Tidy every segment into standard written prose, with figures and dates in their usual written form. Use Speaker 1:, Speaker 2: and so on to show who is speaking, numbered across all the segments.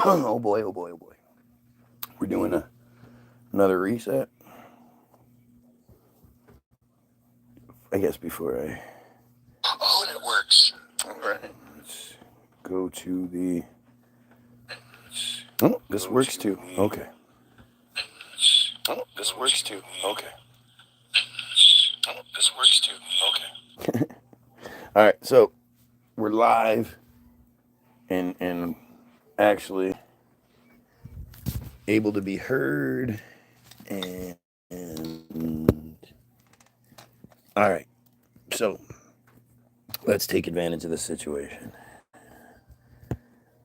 Speaker 1: Oh boy, oh boy, oh boy. We're doing another reset. I guess before I.
Speaker 2: Oh, that works.
Speaker 1: All right. Let's go to the. Oh, this works too. Okay.
Speaker 2: Oh, this works too. Okay. Oh, this works too. Okay.
Speaker 1: All right. So we're live and actually able to be heard and all right. So let's take advantage of the situation.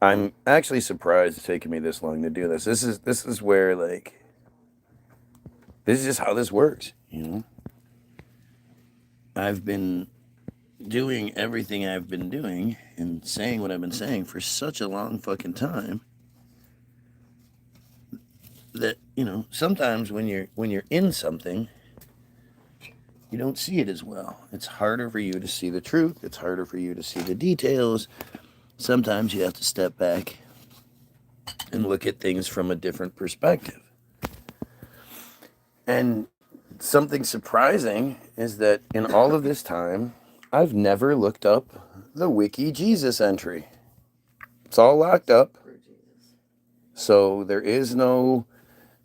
Speaker 1: I'm actually surprised it's taken me this long to do this. This is where like this is just how this works, you know. I've been doing everything I've been doing and saying what I've been saying for such a long fucking time that, you know, sometimes when you're in something, you don't see it as well. It's harder for you to see the truth, it's harder for you to see the details. Sometimes you have to step back and look at things from a different perspective. And something surprising is that in all of this time, I've never looked up the Wiki Jesus entry. It's all locked up. So there is no,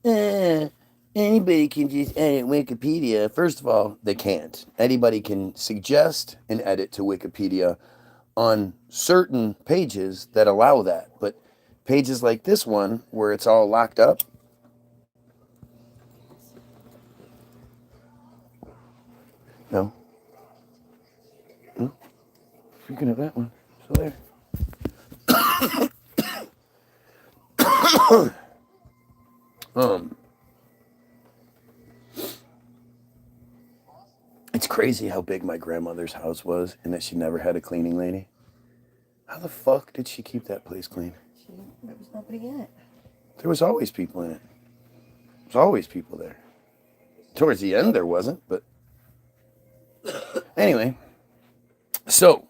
Speaker 1: anybody can just edit Wikipedia. First of all, they can't. Anybody can suggest an edit to Wikipedia on certain pages that allow that. But pages like this one, where it's all locked up, no. Speaking of that one, so there. It's crazy how big my grandmother's house was and that she never had a cleaning lady. How the fuck did she keep that place clean?
Speaker 3: There was nobody in it.
Speaker 1: There was always people in it. There's always people there. Towards the end there wasn't, but anyway. So,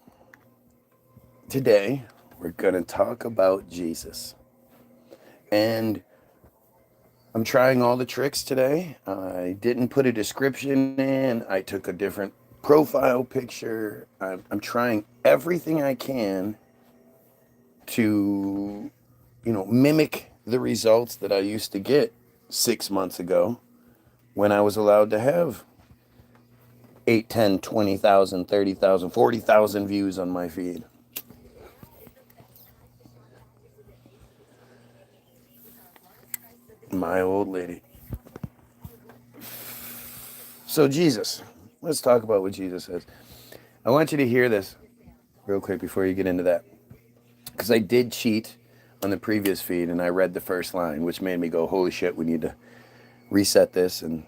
Speaker 1: today we're going to talk about Jesus. And I'm trying all the tricks today. I didn't put a description in. I took a different profile picture. I'm trying everything I can to, mimic the results that I used to get 6 months ago when I was allowed to have 8, 10, 20,000, 30,000, 40,000 views on my feed. My old lady. So Jesus, let's talk about what Jesus says. I want you to hear this real quick before you get into that. Because I did cheat on the previous feed and I read the first line, which made me go, holy shit, we need to reset this and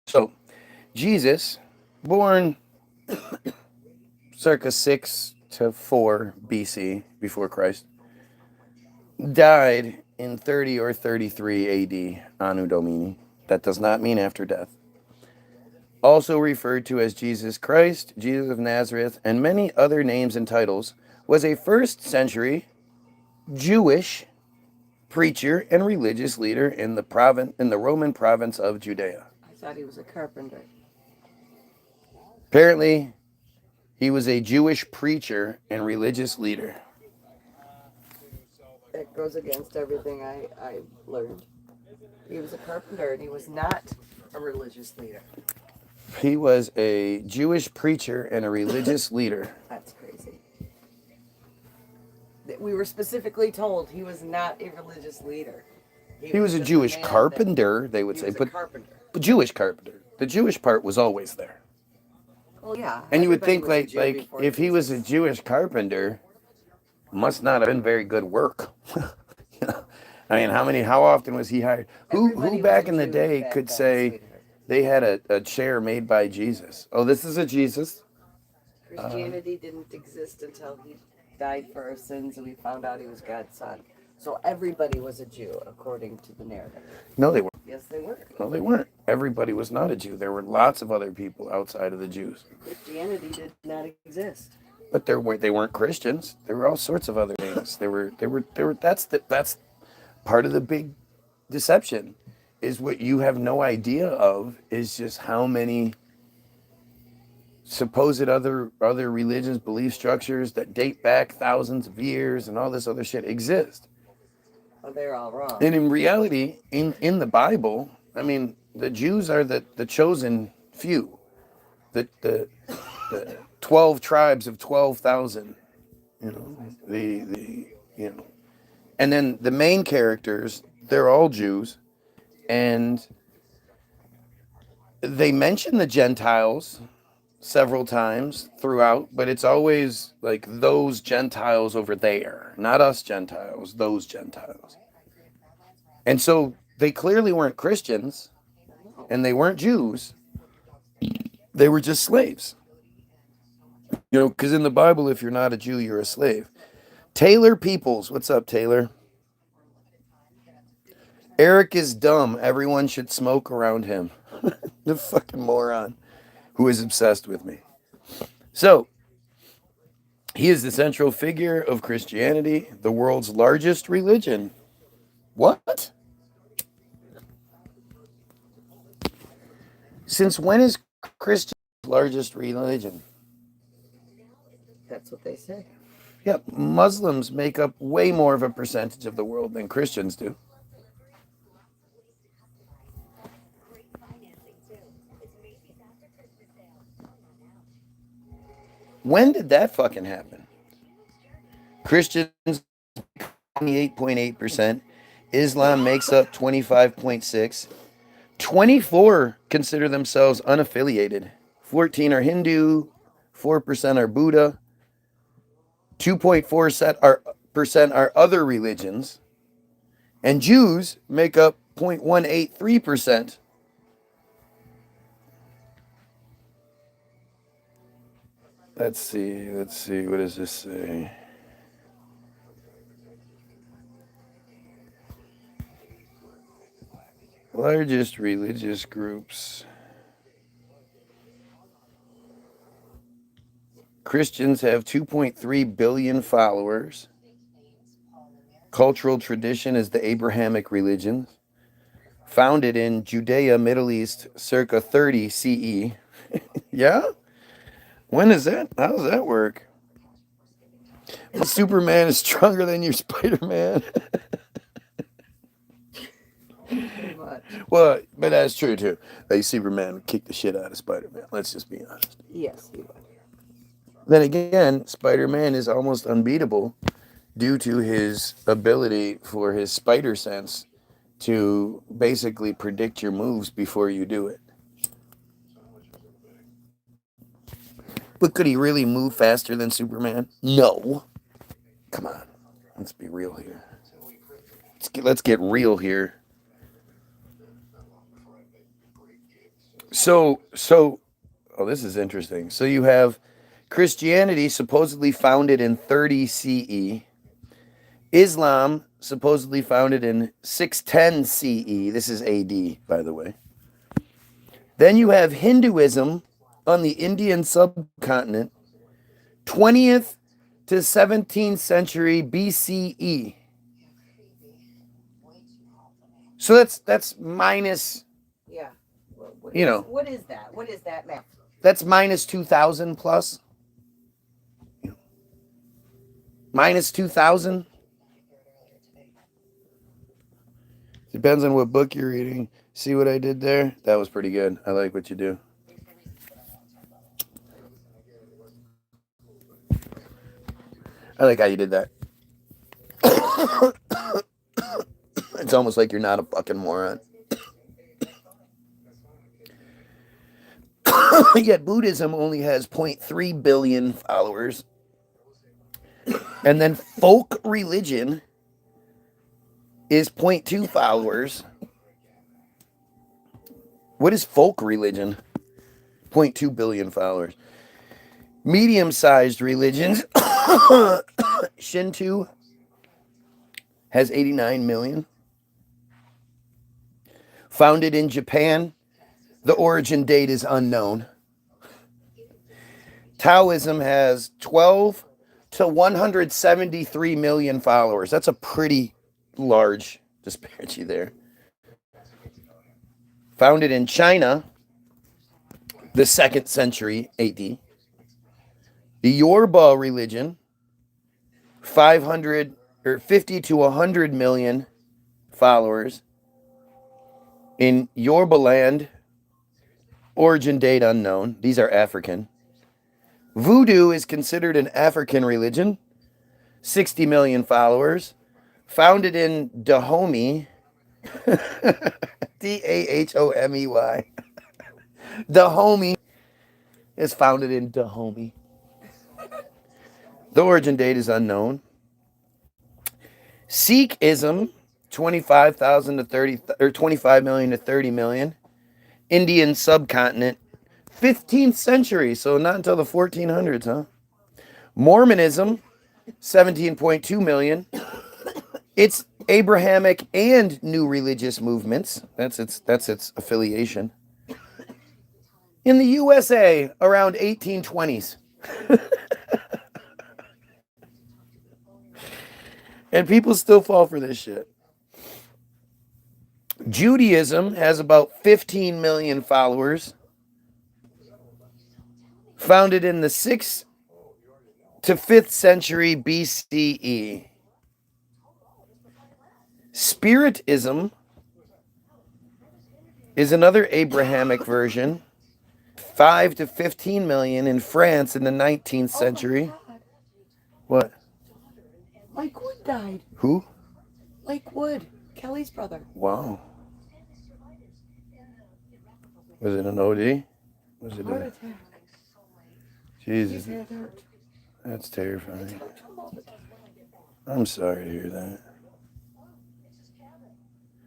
Speaker 1: so Jesus, born circa 6 to 4 BC, before Christ, died in 30 or 33 AD, Anno Domini. That does not mean after death. Also referred to as Jesus Christ, Jesus of Nazareth, and many other names and titles, was a first century Jewish preacher and religious leader in the Roman province of Judea.
Speaker 3: I thought he was a carpenter.
Speaker 1: Apparently, he was a Jewish preacher and religious leader.
Speaker 3: That goes against everything I learned. He was a carpenter and he was not a religious leader.
Speaker 1: He was a Jewish preacher and a religious leader.
Speaker 3: That's crazy. We were specifically told he was not a religious leader.
Speaker 1: He was a Jewish carpenter, they would say, but Jewish carpenter. The Jewish part was always there.
Speaker 3: Well, yeah.
Speaker 1: And you would think like if he was a Jewish carpenter, must not have been very good work. I mean, how often was he hired? Who back in the day could say they had a chair made by Jesus? Oh, this is a Jesus.
Speaker 3: Christianity didn't exist until he died for our sins and we found out he was God's son. So everybody was a Jew, according to the narrative.
Speaker 1: No, they weren't.
Speaker 3: Yes, they were.
Speaker 1: No, they weren't. Everybody was not a Jew. There were lots of other people outside of the Jews.
Speaker 3: Christianity did not exist.
Speaker 1: But they weren't Christians. There were all sorts of other names. Jews. They were. That's part of the big deception. Is what you have no idea of is just how many supposed other religions, belief structures that date back thousands of years and all this other shit exist.
Speaker 3: Oh, they're all wrong.
Speaker 1: And in reality, in the Bible, I mean, the Jews are the chosen few, the 12 tribes of 12,000. You know, and then the main characters, they're all Jews, and they mention the Gentiles several times throughout, but it's always like those Gentiles over there, not us Gentiles, those Gentiles. And so they clearly weren't Christians, and they weren't Jews. They were just slaves. You know, because in the Bible, if you're not a Jew, you're a slave. Taylor Peoples, what's up, Taylor? Eric is dumb. Everyone should smoke around him. The fucking moron who is obsessed with me. So, he is the central figure of Christianity, the world's largest religion. What? Since when is Christianity the largest religion?
Speaker 3: That's what they say.
Speaker 1: Yep, Muslims make up way more of a percentage of the world than Christians do. When did that fucking happen? Christians 28.8%. Islam makes up 25.6%. 24 consider themselves unaffiliated. 14 are Hindu. 4% are Buddha. 2.4% are other religions. And Jews make up 0.183%. Let's see. What does this say? Largest religious groups. Christians have 2.3 billion followers. Cultural tradition is the Abrahamic religions, founded in Judea, Middle East, circa 30 CE. Yeah? When is that? How does that work? Well, Superman is stronger than your Spider-Man.
Speaker 3: Pretty much.
Speaker 1: Well, but that's true too. Like Superman would kick the shit out of Spider-Man. Let's just be honest.
Speaker 3: Yes, he would.
Speaker 1: Then again, Spider-Man is almost unbeatable due to his ability for his spider sense to basically predict your moves before you do it. But could he really move faster than Superman? No. Come on. Let's be real here. Let's get real here. So, oh, this is interesting. So you have Christianity supposedly founded in 30 CE. Islam supposedly founded in 610 CE. This is AD, by the way. Then you have Hinduism on the Indian subcontinent, 20th to 17th century BCE. So that's minus,
Speaker 3: Yeah. What
Speaker 1: you
Speaker 3: is-
Speaker 1: know.
Speaker 3: What is that? What is that math?
Speaker 1: That's minus 2,000 plus. Minus 2,000. Depends on what book you're reading. See what I did there? That was pretty good. I like what you do. I like how you did that. It's almost like you're not a fucking moron. Yet Buddhism only has 0.3 billion followers. And then folk religion is 0.2 followers. What is folk religion? 0.2 billion followers. Medium-sized religions. Shinto has 89 million. Founded in Japan. The origin date is unknown. Taoism has 12 to 173 million followers. That's a pretty large disparity there. Founded in China, the 2nd century AD. The Yoruba religion, 500 or 50 to 100 million followers. In Yoruba land, origin date unknown. These are African. Voodoo is considered an African religion, 60 million followers. Founded in Dahomey, Dahomey. Dahomey is founded in Dahomey. The origin date is unknown. Sikhism, 25,000 to 30 or 25 million to 30 million. Indian subcontinent, 15th century, so not until the 1400s, huh? Mormonism, 17.2 million. It's Abrahamic and new religious movements. That's its affiliation. In the USA, around 1820s. And people still fall for this shit. Judaism has about 15 million followers. Founded in the 6th to 5th century BCE. Spiritism is another Abrahamic version. 5 to 15 million in France in the 19th century.
Speaker 3: Oh my God.
Speaker 1: What?
Speaker 3: Mike Wood died.
Speaker 1: Who?
Speaker 3: Mike Wood, Kelly's brother.
Speaker 1: Wow. Was it an OD? Was it
Speaker 3: Heart
Speaker 1: a...
Speaker 3: attack.
Speaker 1: Jesus.
Speaker 3: His head hurt.
Speaker 1: That's terrifying.
Speaker 3: Talk to him all the time.
Speaker 1: I'm sorry to hear that.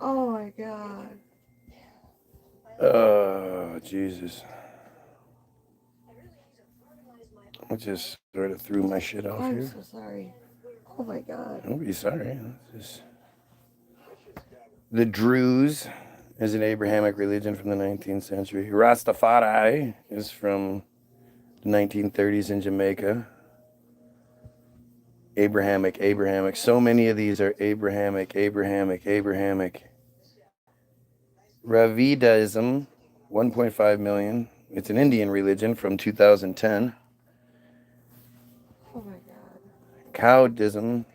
Speaker 3: Oh my God.
Speaker 1: Oh, Jesus. I just sort of threw my shit off
Speaker 3: I'm
Speaker 1: here.
Speaker 3: so sorry. Oh my God.
Speaker 1: Don't be sorry. The Druze is an Abrahamic religion from the 19th century. Rastafari is from the 1930s in Jamaica. Abrahamic. So many of these are Abrahamic. Dravidism, 1.5 million. It's an Indian religion from 2010.
Speaker 3: Oh my God.
Speaker 1: Caudism,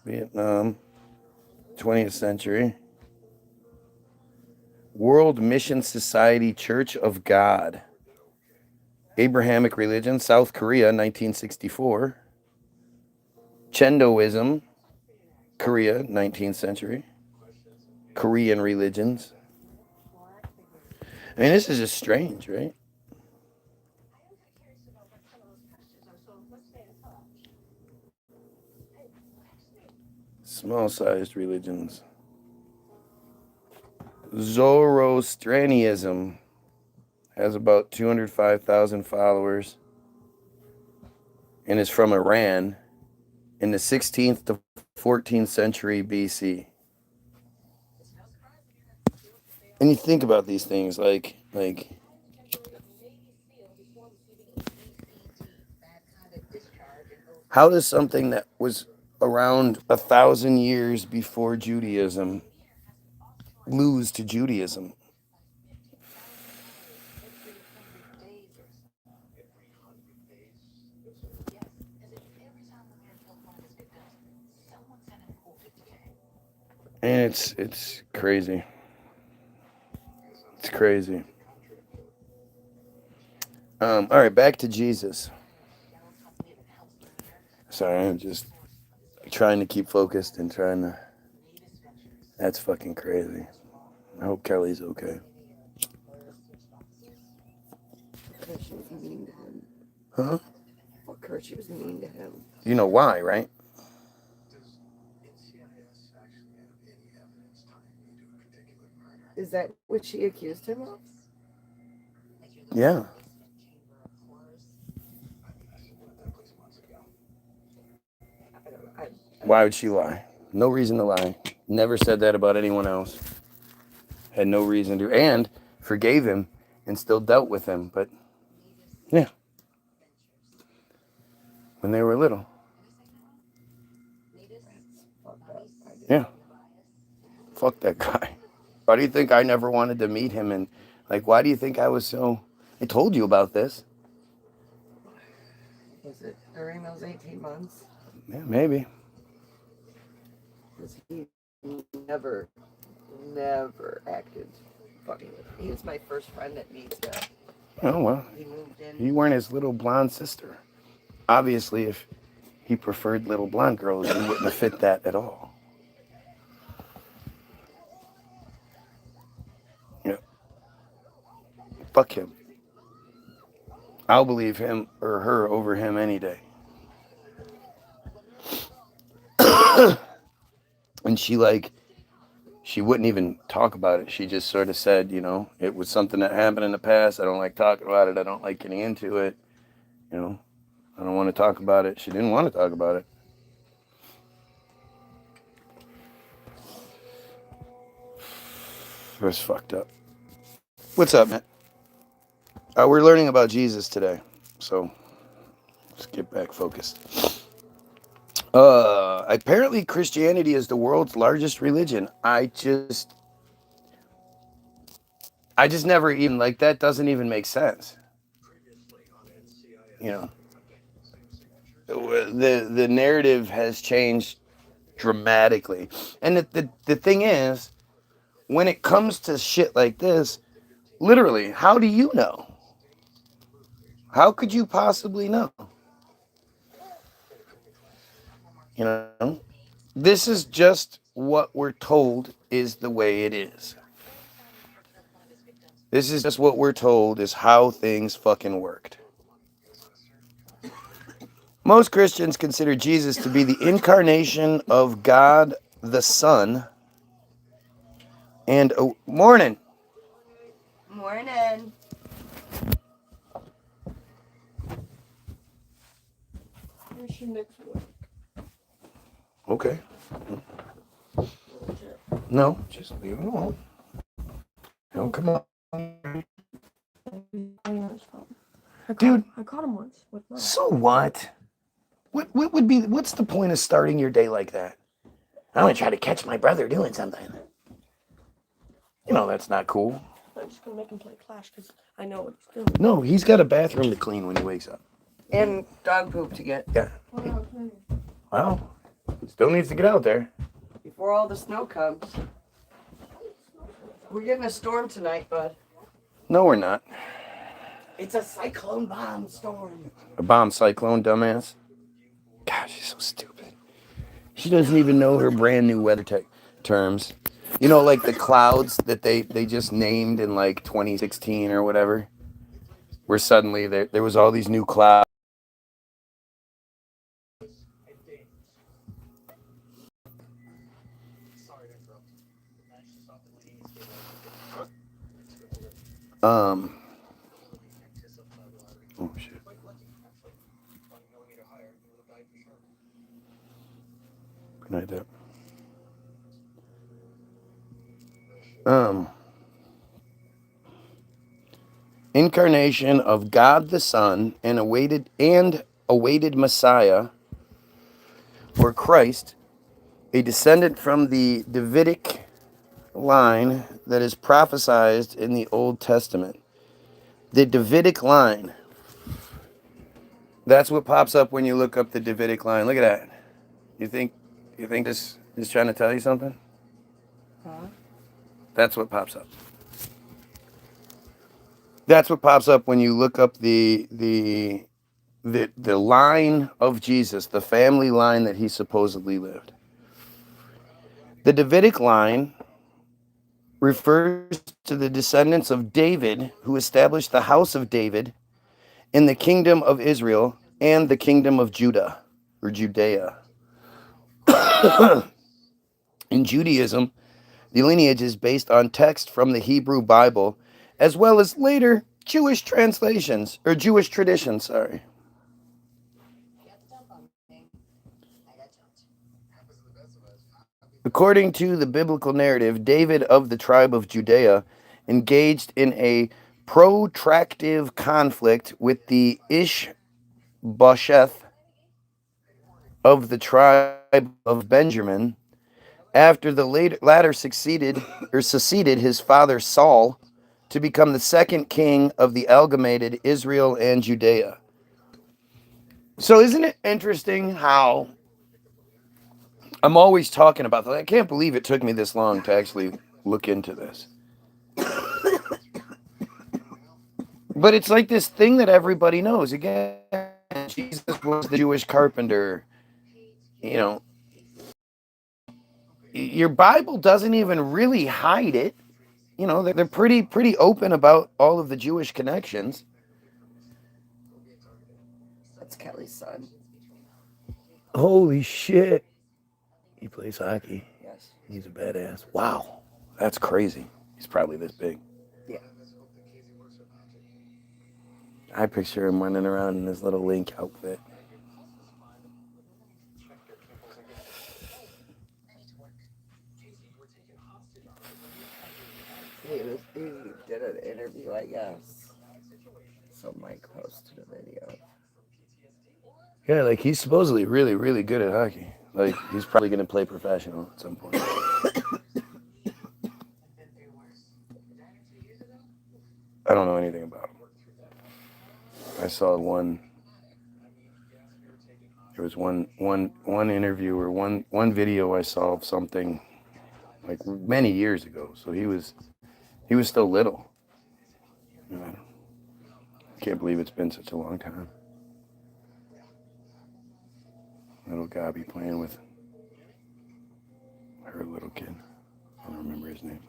Speaker 1: Vietnam, 20th century. World Mission Society Church of God. Abrahamic religion, South Korea, 1964. Chendoism, Korea, 19th century. Korean religions. I mean, this is just strange, right? Small-sized religions. Zoroastrianism has about 205,000 followers and is from Iran in the 16th to 14th century BC. And you think about these things like how does something that was around 1,000 years before Judaism lose to Judaism? And it's crazy. It's crazy. All right, back to Jesus. Sorry, I'm just trying to keep focused and trying to... That's fucking crazy. I hope Kelly's okay.
Speaker 3: Because she was mean to him.
Speaker 1: Huh?
Speaker 3: Because she was mean to him.
Speaker 1: You know why, right?
Speaker 3: Is that what she accused him of?
Speaker 1: Yeah. Why would she lie? No reason to lie. Never said that about anyone else. Had no reason to. And forgave him and still dealt with him. But, yeah. when they were little.
Speaker 3: Fucked up. I didn't
Speaker 1: Yeah.
Speaker 3: know.
Speaker 1: Fuck that guy. Why do you think I never wanted to meet him? And like, why do you think I was so? I told you about this.
Speaker 3: Was it during those 18 months?
Speaker 1: Yeah, maybe.
Speaker 3: Because he never acted funny. He was my first friend at Meadsville.
Speaker 1: Oh well,
Speaker 3: He moved in.
Speaker 1: you weren't his little blonde sister. Obviously, if he preferred little blonde girls, you wouldn't have fit that at all. Yeah. Fuck him. I'll believe him or her over him any day. And she wouldn't even talk about it. She just sort of said, it was something that happened in the past. I don't like talking about it. I don't like getting into it. I don't want to talk about it. She didn't want to talk about it. It was fucked up. What's up, Matt? We're learning about Jesus today, so let's get back focused. Apparently Christianity is the world's largest religion. I just never even, like, that doesn't even make sense. The narrative has changed dramatically. And the thing is, when it comes to shit like this, literally, how do you know? How could you possibly know? This is just what we're told is the way it is. This is just what we're told is how things fucking worked. Most Christians consider Jesus to be the incarnation of God the Son. And morning.
Speaker 3: Morning. Where's your next one?
Speaker 1: Okay. No, just leave it alone. Don't come on. Dude.
Speaker 4: I caught him once. With mine.
Speaker 1: So what? What's the point of starting your day like that? I'm gonna try to catch my brother doing something. That's not cool.
Speaker 4: I'm just gonna make him play Clash because I know what he's doing.
Speaker 1: No, he's got a bathroom to clean when he wakes up.
Speaker 3: And dog poop to get.
Speaker 1: Yeah. Well, still needs to get out there.
Speaker 3: Before all the snow comes. We're getting a storm tonight, bud.
Speaker 1: No, we're not.
Speaker 3: It's a cyclone bomb storm.
Speaker 1: A bomb cyclone, dumbass. God, she's so stupid. She doesn't even know her brand new weather terms. Like the clouds that they just named in like 2016 or whatever. Where suddenly there was all these new clouds. Oh shit. Good night, Deb. Incarnation of God the Son and awaited Messiah, or Christ, a descendant from the Davidic line that is prophesied in the Old Testament. The Davidic line. That's what pops up when you look up the Davidic line. Look at that. You think this is trying to tell you something?
Speaker 3: Huh?
Speaker 1: That's what pops up. That's what pops up when you look up the line of Jesus, the family line that he supposedly lived. The Davidic line refers to the descendants of David who established the house of David in the kingdom of Israel and the kingdom of Judah, or Judea. In Judaism, the lineage is based on text from the Hebrew Bible, as well as later Jewish translations, or Jewish traditions, sorry. According to the biblical narrative, David of the tribe of Judea engaged in a protracted conflict with the Ishbosheth of the tribe of Benjamin, after the latter succeeded his father Saul to become the second king of the amalgamated Israel and Judea. So isn't it interesting how I'm always talking about that? I can't believe it took me this long to actually look into this. But it's like this thing that everybody knows. Again, Jesus was the Jewish carpenter. You know, your Bible doesn't even really hide it. You know, they're pretty open about all of the Jewish connections.
Speaker 3: That's Kelly's son.
Speaker 1: Holy shit. He plays hockey.
Speaker 3: Yes.
Speaker 1: He's a badass. Wow. That's crazy. He's probably this big.
Speaker 3: Yeah.
Speaker 1: I picture him running around in his little Link outfit.
Speaker 3: He did an interview, I guess. So Mike posted a video.
Speaker 1: Yeah, like he's supposedly really, really good at hockey. Like he's probably going to play professional at some point. I don't know anything about him. I saw there was one interview or one video I saw of something like many years ago. So he was still little. I can't believe it's been such a long time. Little Gabi playing with her little kid. I don't remember his name.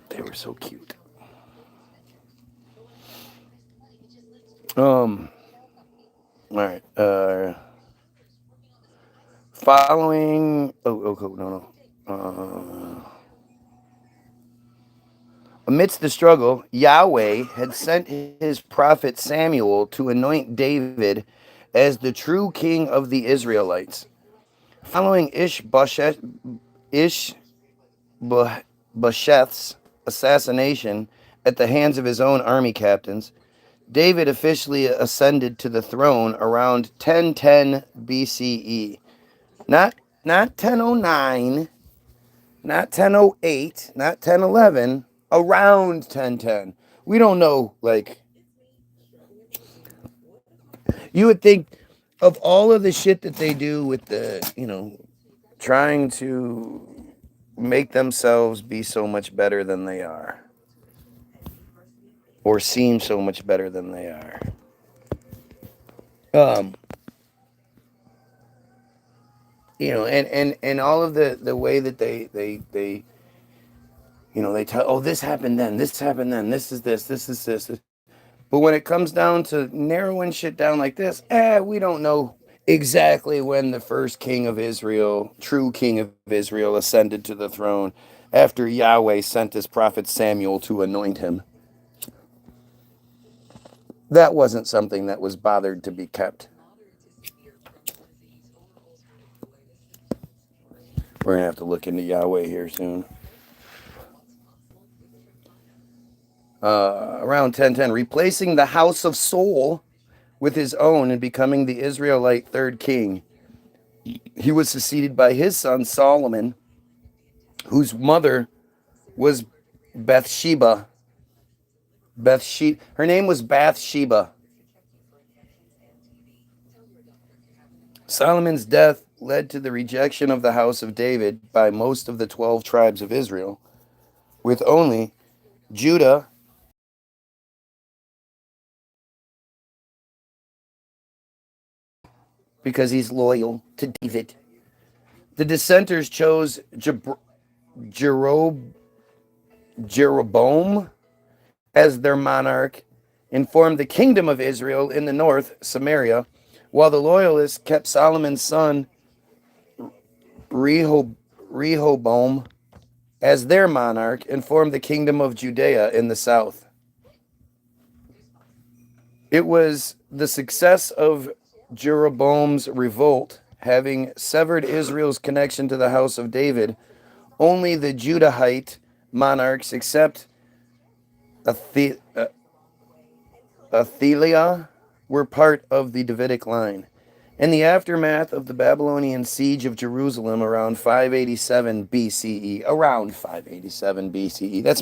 Speaker 1: They were so cute. All right. Following. No. Amidst the struggle, Yahweh had sent his prophet Samuel to anoint David as the true king of the Israelites. Following Ishbosheth's assassination at the hands of his own army captains, David officially ascended to the throne around 1010 BCE. Not 1009, not 1008, not 1011, around 1010. We don't know, like, you would think of all of the shit that they do with the, trying to make themselves be so much better than they are. Or seem so much better than they are. And all of the way that they tell, oh, this happened then, this happened then, this is this. But when it comes down to narrowing shit down like this, we don't know exactly when the first king of Israel, true king of Israel, ascended to the throne after Yahweh sent his prophet Samuel to anoint him. That wasn't something that was bothered to be kept. We're going to have to look into Yahweh here soon. Around 1010, replacing the house of Saul with his own and becoming the Israelite third king. He was succeeded by his son Solomon, whose mother was Bathsheba. Her name was Bathsheba. Solomon's death led to the rejection of the house of David by most of the 12 tribes of Israel, with only Judah because he's loyal to David. The dissenters chose Jeroboam as their monarch and formed the kingdom of Israel in the north, Samaria, while the loyalists kept Solomon's son Rehoboam as their monarch and formed the kingdom of Judea in the south. It was the success of Jeroboam's revolt, having severed Israel's connection to the house of David. Only the Judahite monarchs, except Athelia were part of the Davidic line. In the aftermath of the Babylonian siege of Jerusalem around 587 BCE, that's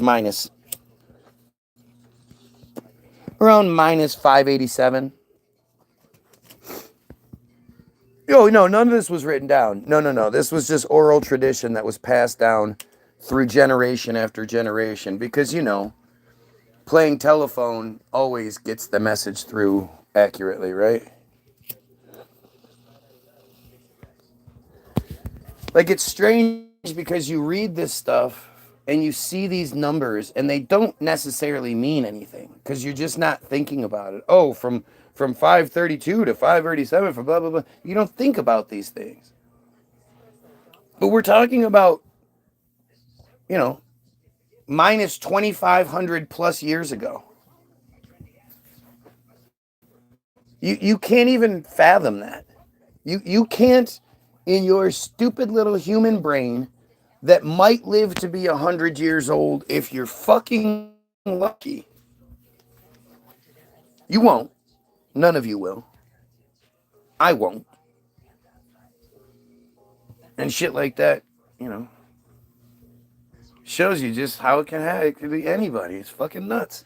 Speaker 1: around minus 587. Oh, no, none of this was written down. No. This was just oral tradition that was passed down through generation after generation. Because, playing telephone always gets the message through accurately, right? Like, it's strange because you read this stuff and you see these numbers and they don't necessarily mean anything because you're just not thinking about it. Oh, from 532 to 537 for blah, blah, blah. You don't think about these things. But we're talking about, minus 2,500 plus years ago. You can't even fathom that. You can't, in your stupid little human brain that might live to be 100 years old if you're fucking lucky. You won't. None of you will. I won't. And shit like that, shows you just how it can happen. It could be anybody. It's fucking nuts.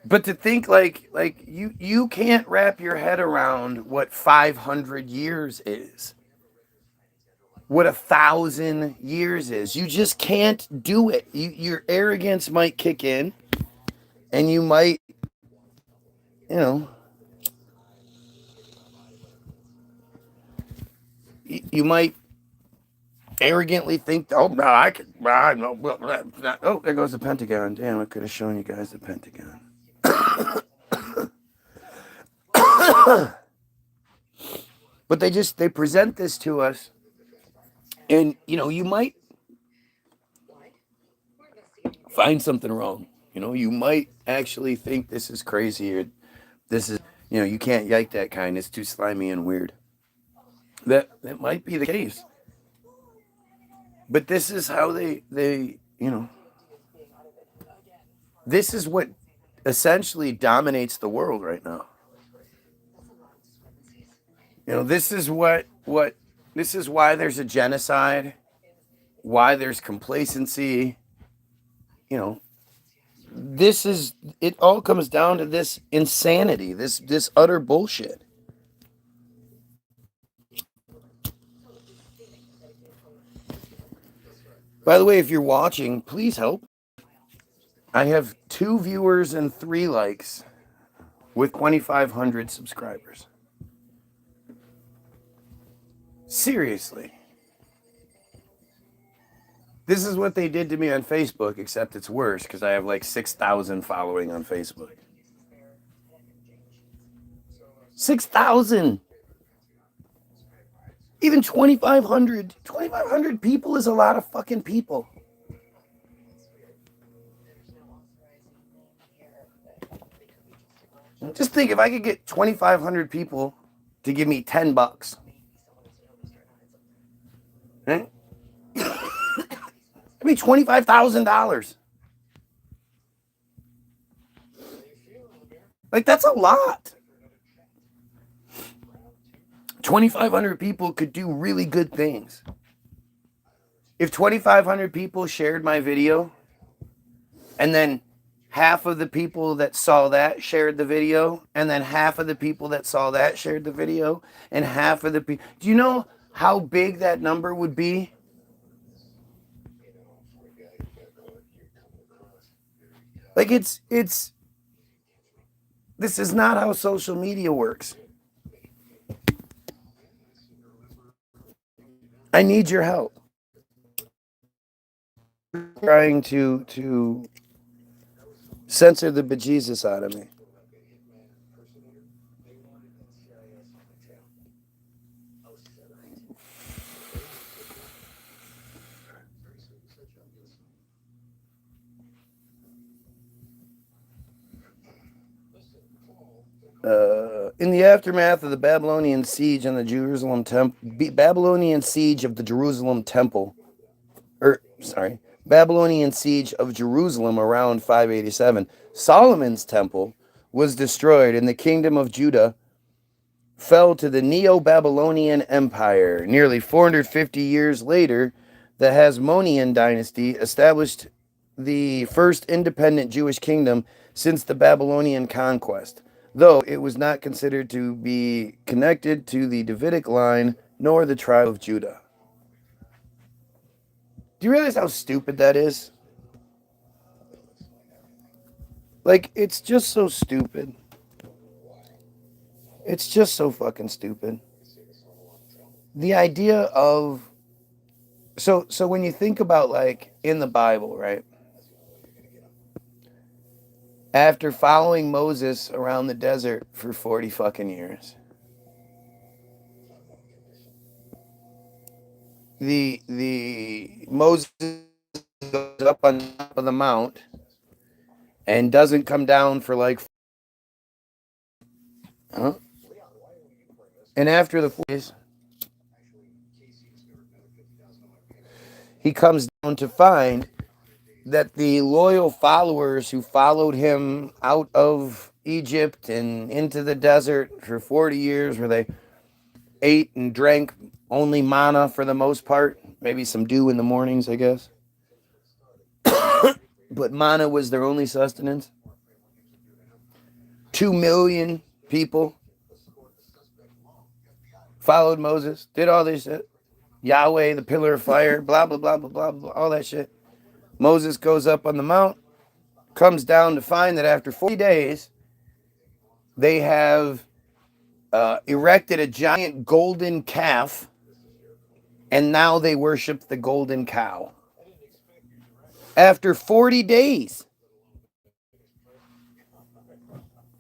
Speaker 1: But to think like you can't wrap your head around what 500 years is. What 1,000 years is. You just can't do it. Your arrogance might kick in and you might, you might arrogantly think, oh, no, I could, oh, there goes the Pentagon. Damn, I could have shown you guys the Pentagon. But they present this to us, and you might find something wrong. You might actually think this is crazy, or this is, you can't yike that kind. It's too slimy and weird. That might be the case. But this is how they this is what essentially dominates the world right now. This is this is why there's a genocide, why there's complacency. It all comes down to this insanity, this utter bullshit. By the way, if you're watching, please help. I have 2 viewers and 3 likes with 2,500 subscribers. Seriously. This is what they did to me on Facebook, except it's worse because I have like 6,000 following on Facebook. 6,000! Even 2,500 people is a lot of fucking people. Just think, if I could get 2,500 people to give me $10, right? It'd be $25,000. Like, that's a lot. 2,500 people could do really good things. If 2,500 people shared my video, and then half of the people that saw that shared the video, and then half of the people that saw that shared the video, and half of the people... Do you know how big that number would be? Like, this is not how social media works. I need your help. Trying to censor the bejesus out of me. In the aftermath of the Babylonian siege on the Jerusalem temple, Babylonian siege of the Jerusalem temple, Babylonian siege of Jerusalem around 587. Solomon's temple was destroyed, and the kingdom of Judah fell to the Neo-Babylonian Empire. Nearly 450 years later, the Hasmonean dynasty established the first independent Jewish kingdom since the Babylonian conquest, though it was not considered to be connected to the Davidic line nor the tribe of Judah. Do you realize how stupid that is? Like, it's just so stupid. It's just so fucking stupid. The idea of so when you think about, like, in the Bible, right? After following Moses around the desert for 40 fucking years, the Moses goes up on top of the mount and doesn't come down for like, huh? And after the 40 days, he comes down to find that the loyal followers who followed him out of Egypt and into the desert for 40 years, where they ate and drank only manna for the most part, maybe some dew in the mornings, I guess. But manna was their only sustenance. 2 million people followed Moses, did all this shit. Yahweh, the pillar of fire, blah, blah, blah, blah, blah, blah, all that shit. Moses goes up on the mount, comes down to find that after 40 days, they have erected a giant golden calf, and now they worship the golden cow. After 40 days.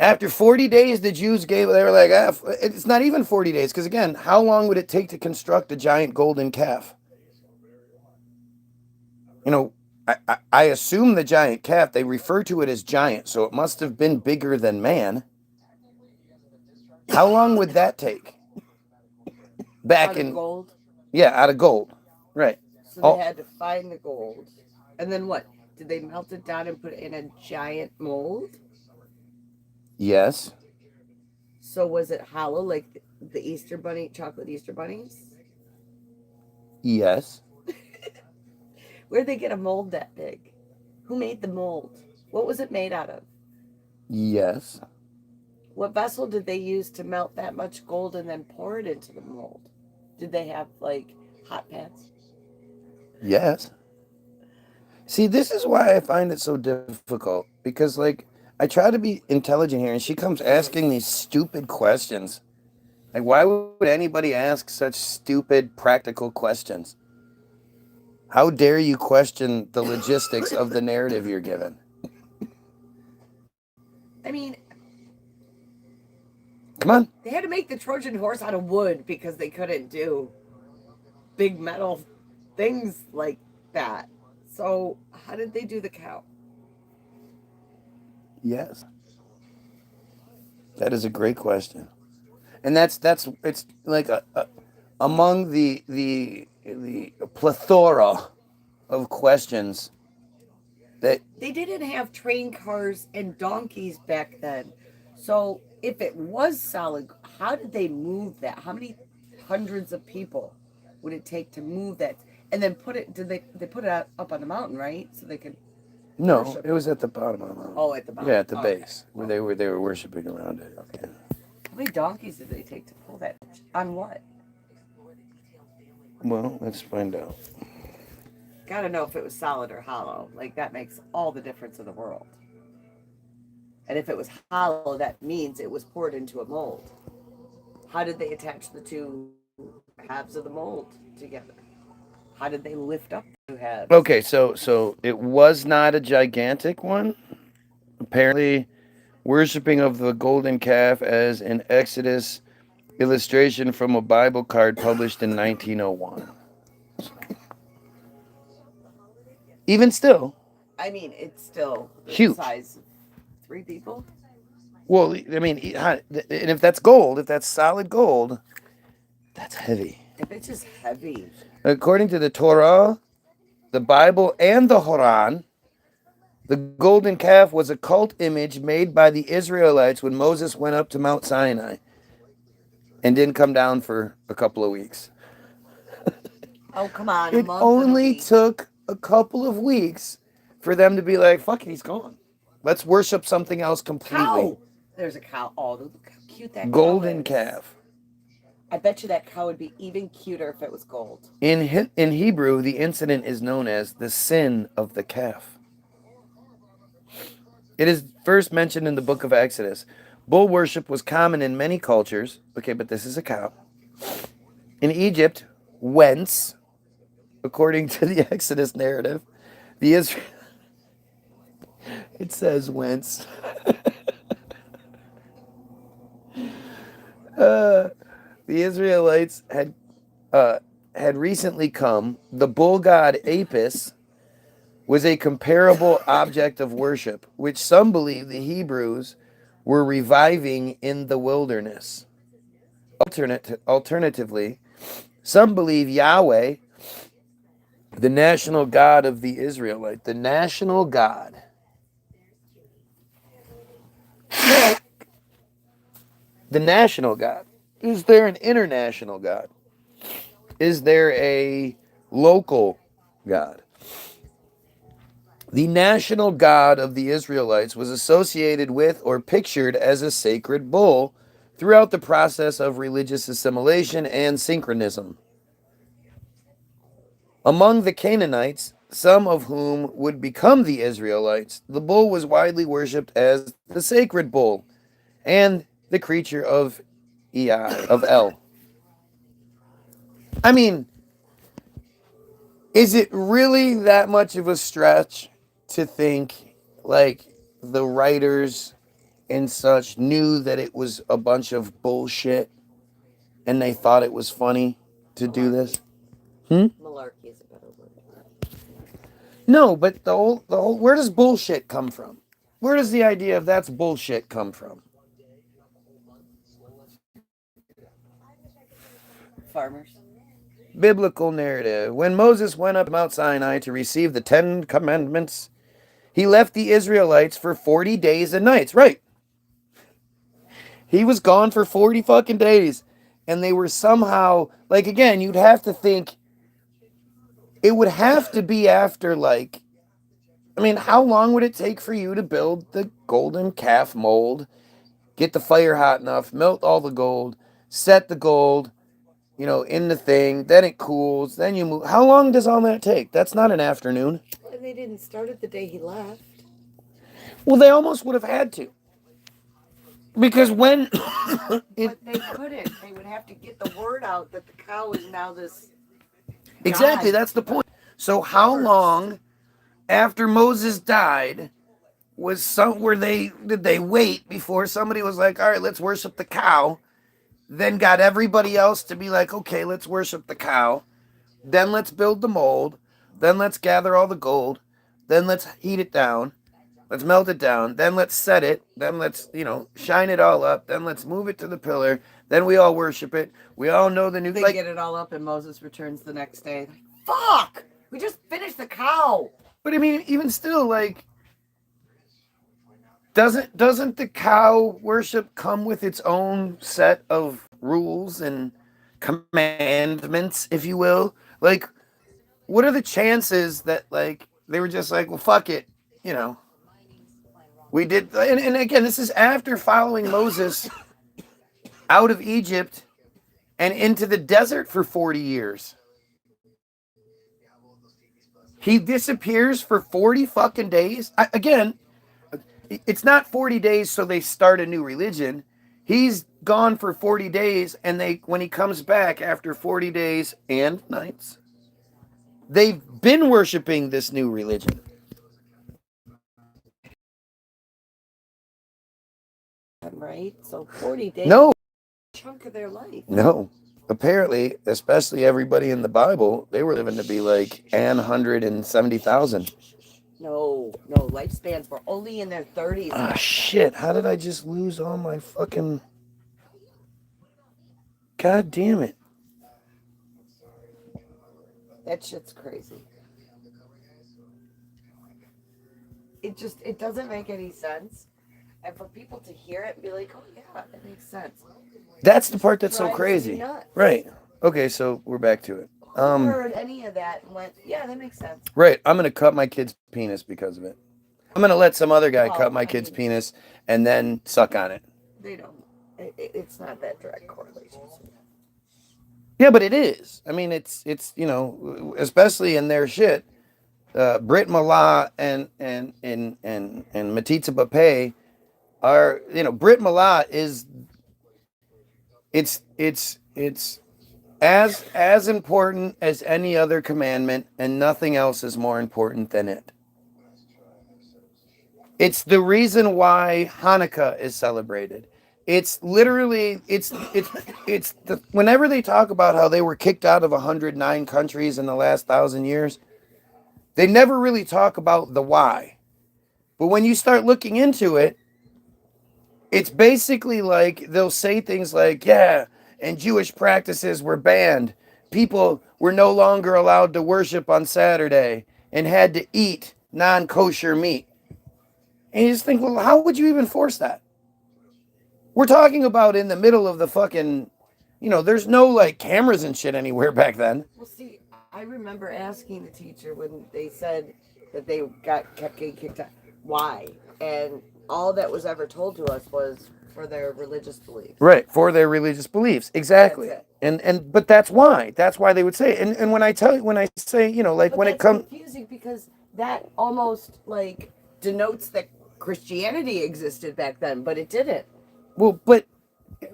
Speaker 1: After 40 days, the Jews they were like, it's not even 40 days, because again, how long would it take to construct a giant golden calf? You know, I assume the giant calf, they refer to it as giant, so it must have been bigger than man. How long would that take?
Speaker 3: Out of gold.
Speaker 1: Yeah, out of gold. Right.
Speaker 3: So they had to find the gold. And then what? Did they melt it down and put it in a giant mold?
Speaker 1: Yes.
Speaker 3: So was it hollow like the Easter bunny, chocolate Easter bunnies?
Speaker 1: Yes.
Speaker 3: Where'd they get a mold that big? Who made the mold? What was it made out of?
Speaker 1: Yes.
Speaker 3: What vessel did they use to melt that much gold and then pour it into the mold? Did they have like hot pans?
Speaker 1: Yes. See, this is why I find it so difficult, because like I try to be intelligent here and she comes asking these stupid questions. Like, why would anybody ask such stupid practical questions? How dare you question the logistics of the narrative you're given?
Speaker 3: I mean,
Speaker 1: come on.
Speaker 3: They had to make the Trojan horse out of wood because they couldn't do big metal things like that. So how did they do the cow?
Speaker 1: Yes. That is a great question. And it's like among the plethora of questions that
Speaker 3: they didn't have train cars and donkeys back then. So if it was solid, how did they move that? How many hundreds of people would it take to move that? And then they put it up on the mountain, right? So they could
Speaker 1: No, it was at the bottom of the mountain.
Speaker 3: Oh, at the bottom.
Speaker 1: Yeah, at the base where they were worshiping around it. Okay.
Speaker 3: How many donkeys did they take to pull that? On what?
Speaker 1: Well, let's find out.
Speaker 3: Gotta know if it was solid or hollow. Like, that makes all the difference in the world. And if it was hollow, that means it was poured into a mold. How did they attach the two halves of the mold together? How did they lift up the two halves?
Speaker 1: Okay, so it was not a gigantic one. Apparently, worshiping of the golden calf as an Exodus illustration from a Bible card published in 1901. Even still.
Speaker 3: I mean, it's still the
Speaker 1: huge.
Speaker 3: size of 3 people.
Speaker 1: Well, I mean, and if that's gold, if that's solid gold, that's heavy.
Speaker 3: If it's just heavy.
Speaker 1: According to the Torah, the Bible, and the Quran, the golden calf was a cult image made by the Israelites when Moses went up to Mount Sinai and didn't come down for a couple of weeks.
Speaker 3: Oh, come on. A
Speaker 1: It
Speaker 3: month and a
Speaker 1: only
Speaker 3: week.
Speaker 1: took a couple of weeks for them to be like, fuck it, he's gone. Let's worship something else completely.
Speaker 3: Cow. There's a cow. Oh, look how cute that
Speaker 1: Golden
Speaker 3: cow is.
Speaker 1: calf.
Speaker 3: I bet you that cow would be even cuter if it was gold.
Speaker 1: In Hebrew, the incident is known as the sin of the calf. It is first mentioned in the book of Exodus. Bull worship was common in many cultures. Okay, but this is a cow. In Egypt, whence, according to the Exodus narrative, the it says whence. The Israelites had recently come. The bull god Apis was a comparable object of worship, which some believe the Hebrews were reviving in the wilderness. Alternatively, some believe Yahweh, the national god of the Israelite, the national god. The national god. Is there an international god? Is there a local god? The national god of the Israelites was associated with or pictured as a sacred bull throughout the process of religious assimilation and synchronism. Among the Canaanites, some of whom would become the Israelites, the bull was widely worshipped as the sacred bull and the creature of El. I mean, is it really that much of a stretch to think like the writers and such knew that it was a bunch of bullshit and they thought it was funny to do this?
Speaker 3: Malarkey is a better word.
Speaker 1: No, but the whole where does bullshit come from? Where does the idea of that's bullshit come from?
Speaker 3: Farmers.
Speaker 1: Biblical narrative. When Moses went up Mount Sinai to receive the 10 commandments, he left the Israelites for 40 days and nights. Right. He was gone for 40 fucking days. And they were somehow, like, again, you'd have to think, it would have to be after, like, I mean, how long would it take for you to build the golden calf mold, get the fire hot enough, melt all the gold, set the gold, in the thing, then it cools, then you move. How long does all that take? That's not an afternoon.
Speaker 3: And they didn't start it the day he left.
Speaker 1: Well, they almost would have had to. Because when...
Speaker 3: But they couldn't. They would have to get the word out that the cow is now this...
Speaker 1: Exactly,
Speaker 3: God.
Speaker 1: that's the point. So how long after Moses died did they wait before somebody was like, all right, let's worship the cow, then got everybody else to be like, okay, let's worship the cow, then let's build the mold, then let's gather all the gold, then let's heat it down, let's melt it down, then let's set it, then let's, shine it all up, then let's move it to the pillar, then we all worship it, we all know the new...
Speaker 3: They get it all up and Moses returns the next day. Fuck! We just finished the cow!
Speaker 1: But I mean, even still, like... Doesn't the cow worship come with its own set of rules and commandments, if you will? Like, what are the chances that, like, they were just like, well, fuck it, we did, and again, this is after following Moses out of Egypt and into the desert for 40 years. He disappears for 40 fucking days. Again, it's not 40 days so they start a new religion. He's gone for 40 days, and when he comes back after 40 days and nights, they've been worshiping this new religion.
Speaker 3: Right? So 40 days.
Speaker 1: No.
Speaker 3: A chunk of their life.
Speaker 1: No. Apparently, especially everybody in the Bible, they were living to be like 170,000.
Speaker 3: No, lifespans were only in their 30s.
Speaker 1: Ah, shit. How did I just lose all my fucking... God damn it.
Speaker 3: That shit's crazy. it doesn't make any sense. And for people to hear it and be like, oh yeah, it makes sense.
Speaker 1: That's the part that's so
Speaker 3: Drives me
Speaker 1: crazy.
Speaker 3: nuts.
Speaker 1: Right. Okay, so we're back to it.
Speaker 3: Who heard any of that and went, yeah, that makes sense.
Speaker 1: Right. I'm gonna cut my kid's penis because of it. I'm gonna let some other guy
Speaker 3: Well,
Speaker 1: cut my
Speaker 3: I
Speaker 1: kid's
Speaker 3: mean-
Speaker 1: penis and then suck on it.
Speaker 3: They don't. It's not that direct correlation.
Speaker 1: Yeah, but it is. I mean, it's especially in their shit. Brit Mallah and Matitza Bape are, Brit Mallah is it's as important as any other commandment, and nothing else is more important than it. It's the reason why Hanukkah is celebrated. It's literally whenever they talk about how they were kicked out of 109 countries in the last 1,000 years, they never really talk about the why. But when you start looking into it, it's basically like they'll say things like, yeah, and Jewish practices were banned. People were no longer allowed to worship on Saturday and had to eat non-kosher meat. And you just think, well, how would you even force that? We're talking about in the middle of the fucking, there's no like cameras and shit anywhere back then.
Speaker 3: Well, see, I remember asking the teacher when they said that they kept getting kicked out, why? And all that was ever told to us was for their religious beliefs.
Speaker 1: Right, for their religious beliefs. Exactly.
Speaker 3: That's
Speaker 1: But that's why. That's why they would say it. And when I say, like
Speaker 3: But
Speaker 1: when it
Speaker 3: that's
Speaker 1: comes,
Speaker 3: confusing because that almost like denotes that Christianity existed back then, but it didn't.
Speaker 1: well, but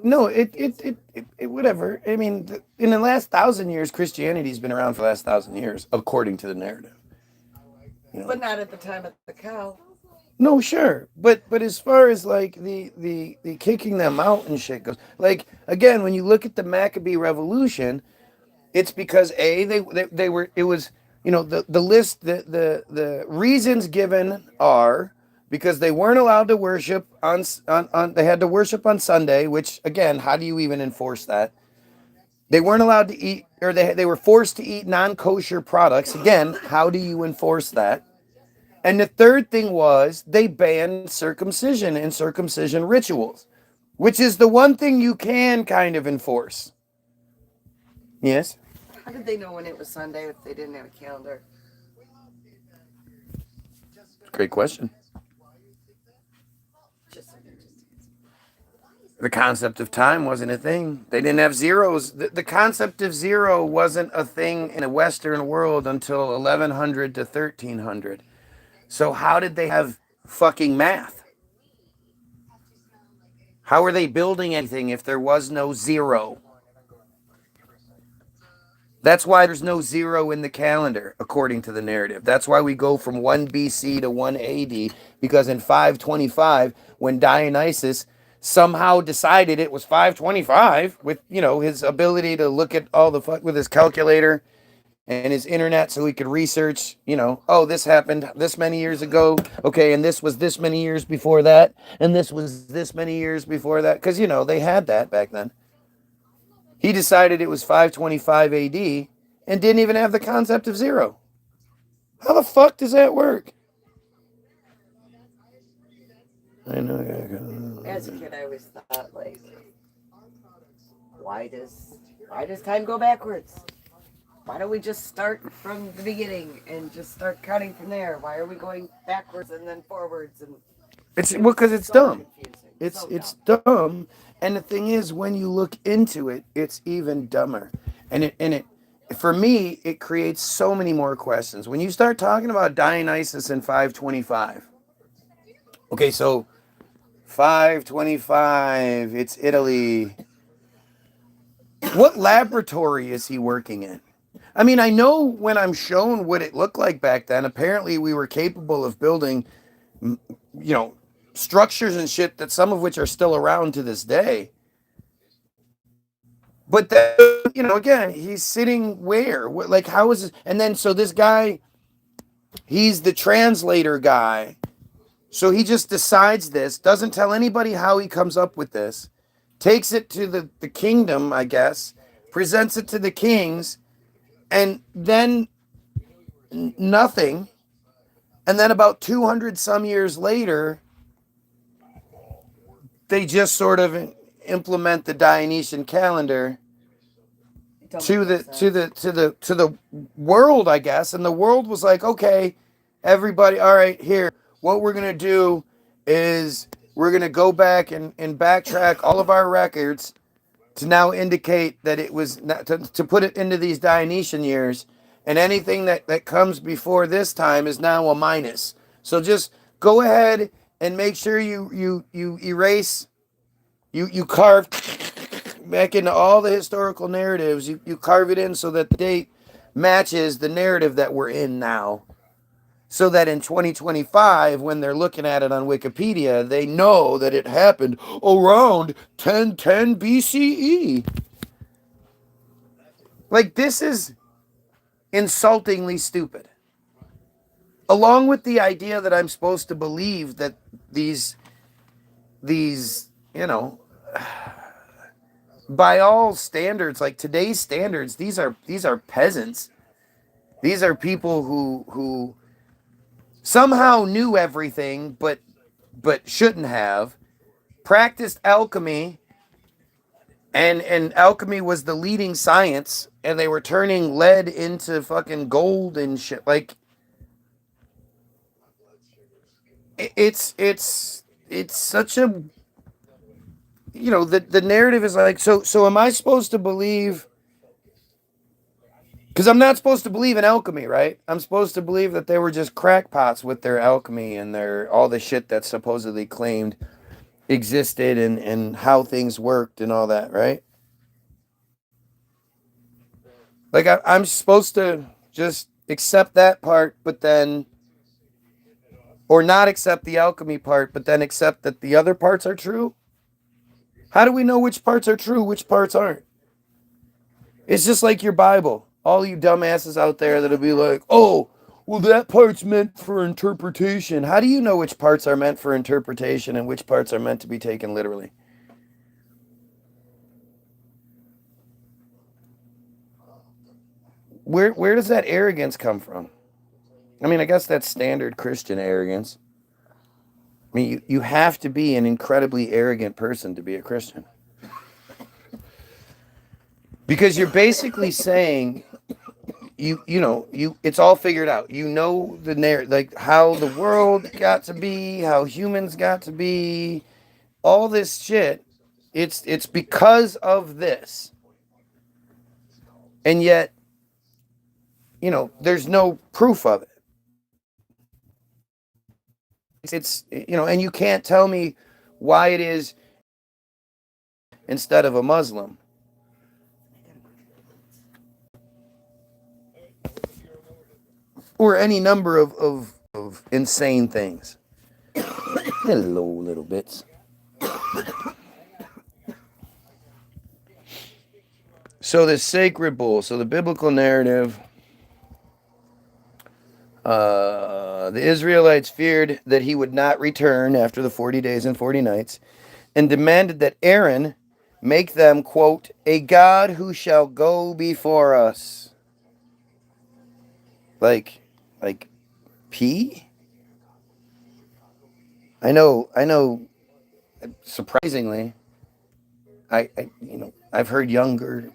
Speaker 1: no, it whatever. I mean, in the last 1,000 years, Christianity's been around for the last 1,000 years, according to the narrative.
Speaker 3: But not at the time of the cow.
Speaker 1: No, sure, but as far as like the kicking them out and shit goes, like again, when you look at the Maccabee Revolution, it's because they were, it was, the list, the reasons given are because they weren't allowed to worship on they had to worship on Sunday, which again, how do you even enforce that? They weren't allowed to eat, or they were forced to eat non-kosher products. Again, how do you enforce that? And the third thing was they banned circumcision and circumcision rituals, which is the one thing you can kind of enforce. Yes?
Speaker 3: How did they know when it was Sunday if they didn't have a calendar?
Speaker 1: Great question.
Speaker 3: Just
Speaker 1: The concept of time wasn't a thing. They didn't have zeros. The concept of zero wasn't a thing in the Western world until 1100 to 1300. So how did they have fucking math? How are they building anything if there was no zero? That's why there's no zero in the calendar, according to the narrative. That's why we go from 1 BC to 1 AD, because in 525, when Dionysus somehow decided it was 525 with, his ability to look at all the fuck with his calculator and his internet so he could research, oh, this happened this many years ago. Okay, and this was this many years before that. And this was this many years before that. Because, they had that back then. He decided it was 525 AD and didn't even have the concept of zero. How the fuck does that work? I know.
Speaker 3: as a kid, I always thought like, why does time go backwards? Why don't we just start from the beginning and just start counting from there? Why are we going backwards and then forwards? And
Speaker 1: It's because it's
Speaker 3: so
Speaker 1: dumb.
Speaker 3: confusing.
Speaker 1: It's
Speaker 3: So
Speaker 1: it's
Speaker 3: dumb.
Speaker 1: dumb, and the thing is, when you look into it, it's even dumber. And it for me, it creates so many more questions. When you start talking about Dionysus in 525, okay, so 525, it's Italy. What laboratory is he working in? I mean, I know when I'm shown what it looked like back then, apparently we were capable of building, structures and shit that some of which are still around to this day. But then, again, he's sitting where? Like, how is this? And then, so this guy, he's the translator guy. So he just decides this, doesn't tell anybody how he comes up with this, takes it to the kingdom, I guess, presents it to the kings, and then nothing. And then about 200 some years later, they just sort of implement the Dionysian calendar to the world, I guess. And the world was like, okay, everybody, all right, here, what we're gonna do is we're gonna go back and backtrack all of our records to now indicate that it was not, to put it into these Dionysian years, and anything that comes before this time is now a minus. So just go ahead and make sure you erase, you carve back into all the historical narratives, you carve it in so that the date matches the narrative that we're in now. So that in 2025, when they're looking at it on Wikipedia, they know that it happened around 1010 BCE. Like, this is insultingly stupid. Along with the idea that I'm supposed to believe that these, you know, by all standards, like today's standards, these are peasants. These are people who somehow knew everything, but shouldn't have, practiced alchemy, and alchemy was the leading science, and they were turning lead into fucking gold and shit. Like, it's such a, you know, the narrative is like, so am I supposed to believe? Because I'm not supposed to believe in alchemy, right? I'm supposed to believe that they were just crackpots with their alchemy and their all the shit that supposedly claimed existed and how things worked and all that, right? Like, I'm supposed to just accept that part, but then, or not accept the alchemy part, but then accept that the other parts are true? How do we know which parts are true, which parts aren't? It's just like your Bible. All you dumbasses out there that'll be like, oh, well, that part's meant for interpretation. How do you know which parts are meant for interpretation and which parts are meant to be taken literally? Where does that arrogance come from? I mean, I guess that's standard Christian arrogance. I mean, you have to be an incredibly arrogant person to be a Christian. Because you're basically saying, it's all figured out. You know the narrative, like how the world got to be, how humans got to be, all this shit. It's because of this. And yet, there's no proof of it. It's and you can't tell me why it is instead of a Muslim. Or any number of insane things. Hello, little bits. So the sacred bull, so the biblical narrative, the Israelites feared that he would not return after the 40 days and 40 nights and demanded that Aaron make them, quote, a God who shall go before us. Like P? I know, surprisingly, I've heard younger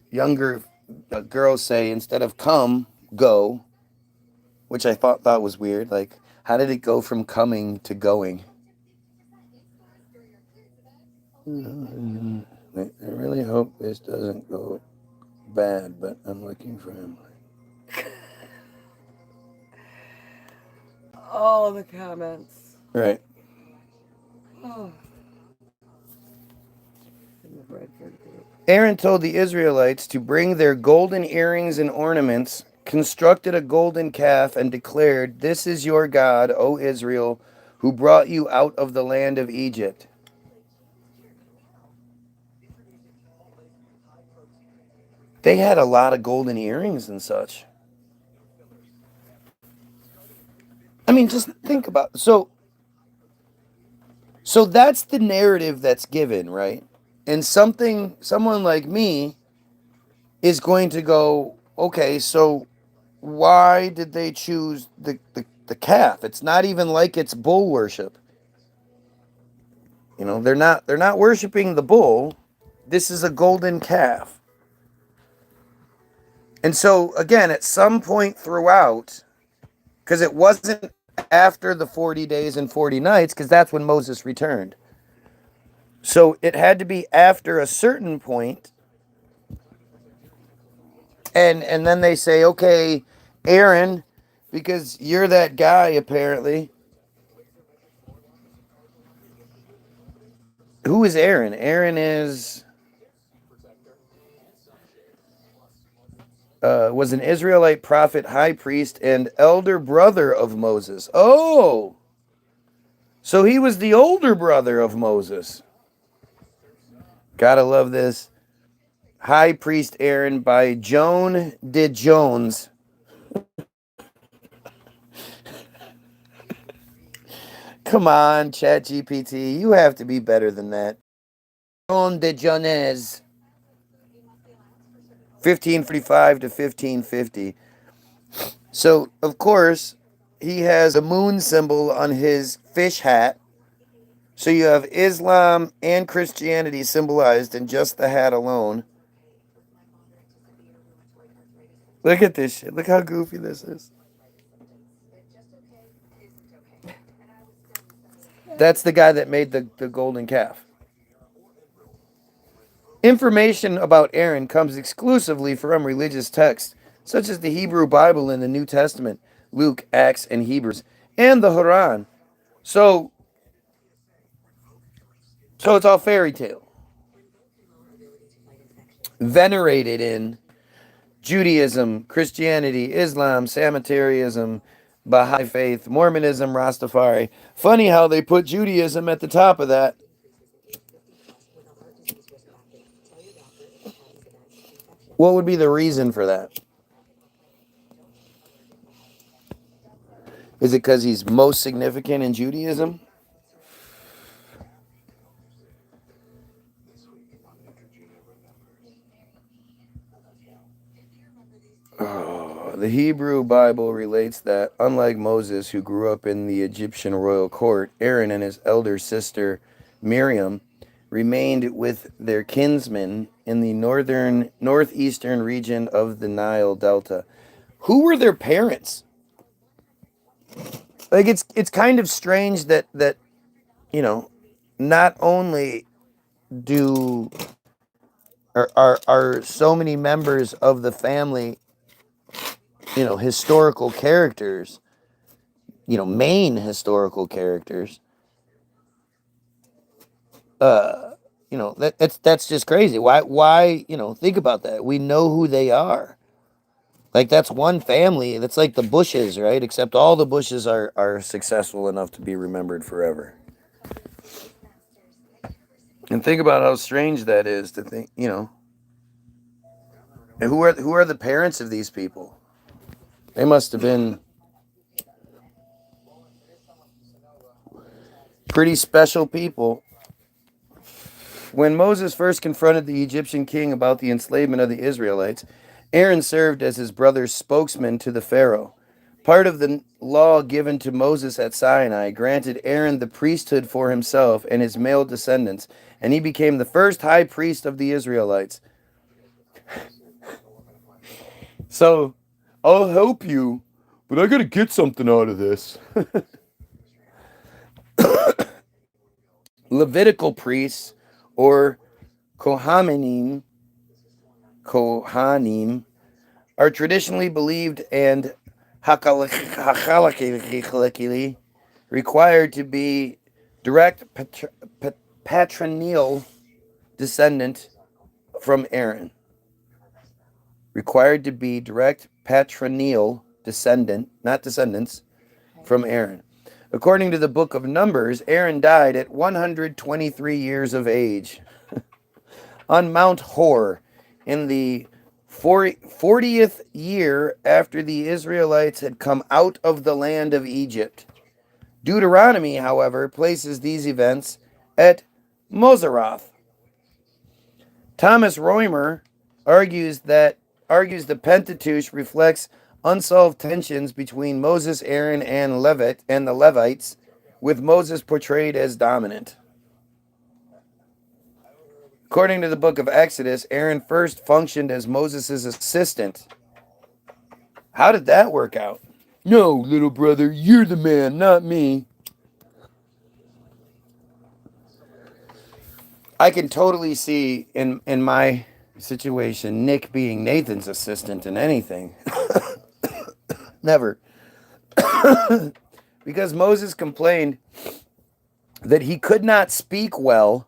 Speaker 1: girls say, instead of come, go, which I thought was weird. Like, how did it go from coming to going? I really hope this doesn't go bad, but I'm looking for him.
Speaker 3: Oh, the comments.
Speaker 1: Right.
Speaker 3: Oh.
Speaker 1: Aaron told the Israelites to bring their golden earrings and ornaments, constructed a golden calf, and declared, "This is your God, O Israel, who brought you out of the land of Egypt." They had a lot of golden earrings and such. I mean, just think about it. So that's the narrative that's given, right? And someone like me is going to go, okay, so why did they choose the the calf. It's not even like it's bull worship. You know, they're not worshiping the bull. This is a golden calf. And so again, at some point throughout, because it wasn't after the 40 days and 40 nights, because that's when Moses returned. So it had to be after a certain point. And then they say, okay, Aaron, because you're that guy apparently. Who is Aaron? Aaron is was an Israelite prophet, high priest, and elder brother of Moses. Oh, so he was the older brother of Moses. Gotta love this. High Priest Aaron by Joan de Jones. Come on, ChatGPT. You have to be better than that. Joan de Jones. 1545 to 1550. So, of course, he has a moon symbol on his fish hat. So you have Islam and Christianity symbolized in just the hat alone. Look at this shit. Look how goofy this is. That's the guy that made the golden calf. Information about Aaron comes exclusively from religious texts, such as the Hebrew Bible and the New Testament, Luke, Acts, and Hebrews, and the Quran. So it's all fairy tale. Venerated in Judaism, Christianity, Islam, Sabbatarianism, Baha'i faith, Mormonism, Rastafari. Funny how they put Judaism at the top of that. What would be the reason for that? Is it because he's most significant in Judaism? Oh, the Hebrew Bible relates that, unlike Moses, who grew up in the Egyptian royal court, Aaron and his elder sister Miriam remained with their kinsmen in the northeastern region of the Nile Delta. Who were their parents? Like it's kind of strange that you know, not only are so many members of the family, you know, historical characters, you know, main historical characters. You know, that's just crazy. Why, you know, think about that. We know who they are. Like that's one family. That's like the Bushes, right? Except all the Bushes are successful enough to be remembered forever. And think about how strange that is to think, you know. And who are the parents of these people? They must have been pretty special people. When Moses first confronted the Egyptian king about the enslavement of the Israelites, Aaron served as his brother's spokesman to the Pharaoh. Part of the law given to Moses at Sinai granted Aaron the priesthood for himself and his male descendants, and he became the first high priest of the Israelites. So, I'll help you, but I gotta get something out of this. Levitical priests, or Kohanim, are traditionally believed and halakhically required to be direct patrilineal descendant from Aaron. Required to be direct patrilineal descendant, not descendants, from Aaron. According to the book of Numbers, Aaron died at 123 years of age on Mount Hor in the 40th year after the Israelites had come out of the land of Egypt. Deuteronomy, however, places these events at Moseroth. Thomas Roemer argues the Pentateuch reflects unsolved tensions between Moses, Aaron, and the Levites, with Moses portrayed as dominant. According to the book of Exodus, Aaron first functioned as Moses' assistant. How did that work out? No, little brother, you're the man, not me. I can totally see in my situation Nick being Nathan's assistant in anything. Never. Because Moses complained that he could not speak well,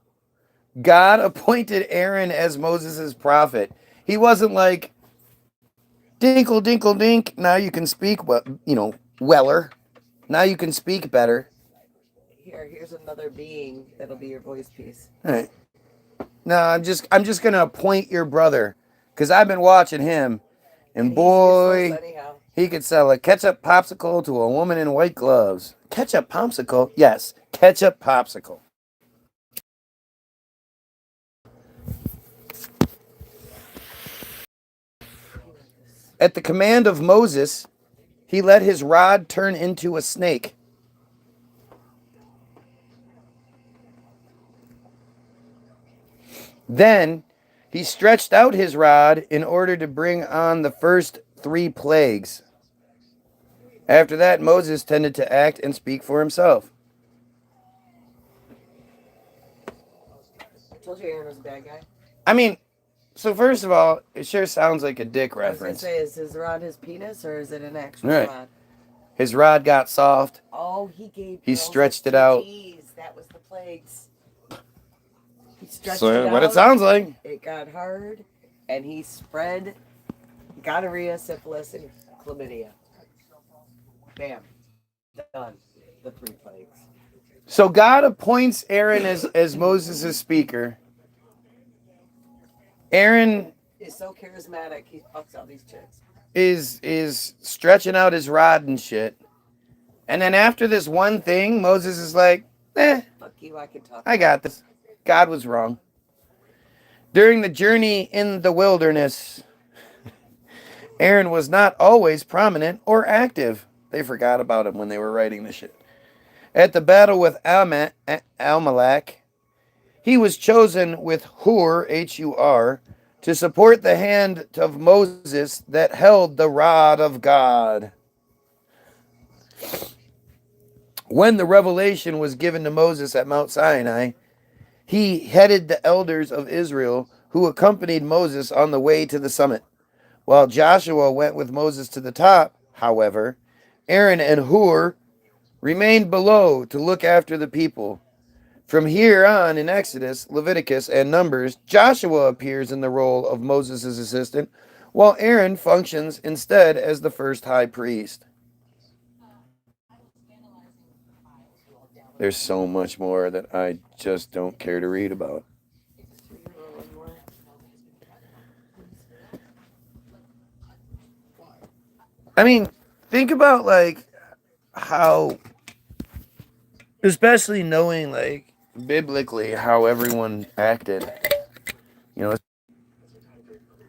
Speaker 1: God appointed Aaron as Moses' prophet. He wasn't like, dinkle, dinkle, dink, now you can speak well, weller. Now you can speak better.
Speaker 3: Here's another being that'll be your voice piece.
Speaker 1: All right. No, I'm just gonna appoint your brother, because I've been watching him, and boy, he could sell a ketchup popsicle to a woman in white gloves. Ketchup popsicle? Yes, ketchup popsicle. At the command of Moses, he let his rod turn into a snake. Then he stretched out his rod in order to bring on the first 3 plagues. After that, Moses tended to act and speak for himself.
Speaker 3: I told you Aaron was a bad guy.
Speaker 1: I mean, so first of all, it sure sounds like a dick
Speaker 3: I was gonna
Speaker 1: reference.
Speaker 3: say, is his rod his penis or is it an actual
Speaker 1: Right.
Speaker 3: rod?
Speaker 1: His rod got soft.
Speaker 3: Oh, he
Speaker 1: He stretched it out.
Speaker 3: That was the plagues. He stretched
Speaker 1: So
Speaker 3: it
Speaker 1: what
Speaker 3: out.
Speaker 1: it sounds like.
Speaker 3: It got hard, and he spread gonorrhea, syphilis, and chlamydia. Bam. Done. The 3 plagues.
Speaker 1: So God appoints Aaron as Moses' speaker. Aaron
Speaker 3: He's so charismatic, he fucks all these chicks.
Speaker 1: is stretching out his rod and shit. And then after this one thing, Moses is like,
Speaker 3: Fuck you, I can talk.
Speaker 1: I got this. God was wrong. During the journey in the wilderness, Aaron was not always prominent or active. They forgot about him when they were writing this shit. At the battle with Amalek, he was chosen with Hur, H-U-R, to support the hand of Moses that held the rod of God. When the revelation was given to Moses at Mount Sinai, he headed the elders of Israel who accompanied Moses on the way to the summit. While Joshua went with Moses to the top, however, Aaron and Hur remained below to look after the people. From here on in Exodus, Leviticus, and Numbers, Joshua appears in the role of Moses' assistant, while Aaron functions instead as the first high priest. There's so much more that I just don't care to read about. I mean, think about like how, especially knowing like biblically how everyone acted,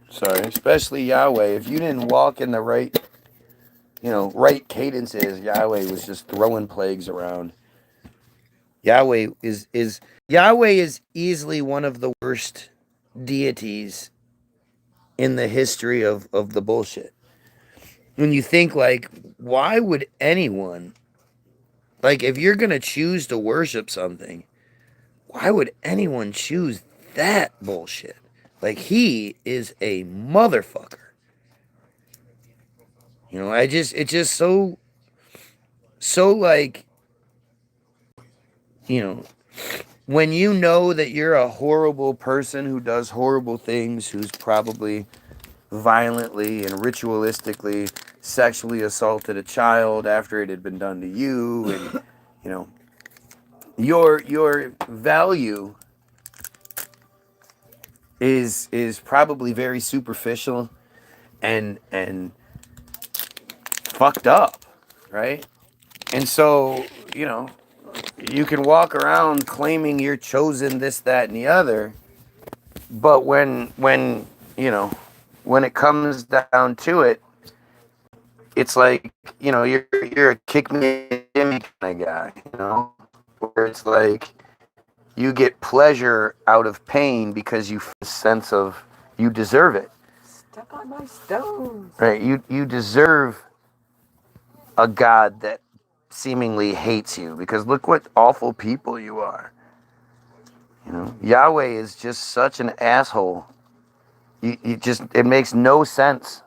Speaker 1: especially Yahweh. If you didn't walk in the right, right cadences, Yahweh was just throwing plagues around. Yahweh is easily one of the worst deities in the history of the bullshit. When you think like, why would anyone, like, if you're gonna choose to worship something, why would anyone choose that bullshit? Like, he is a motherfucker. It's just so like, when you know that you're a horrible person who does horrible things, who's probably violently and ritualistically sexually assaulted a child after it had been done to you, and your value is probably very superficial and fucked up, right? And so, you can walk around claiming you're chosen this, that, and the other, but when it comes down to it, it's like, you're a kick me Jimmy kind of guy, where it's like you get pleasure out of pain because you feel a sense of you deserve it,
Speaker 3: Step on my stones.
Speaker 1: right? You deserve a God that seemingly hates you, because look what awful people you are. Yahweh is just such an asshole. It makes no sense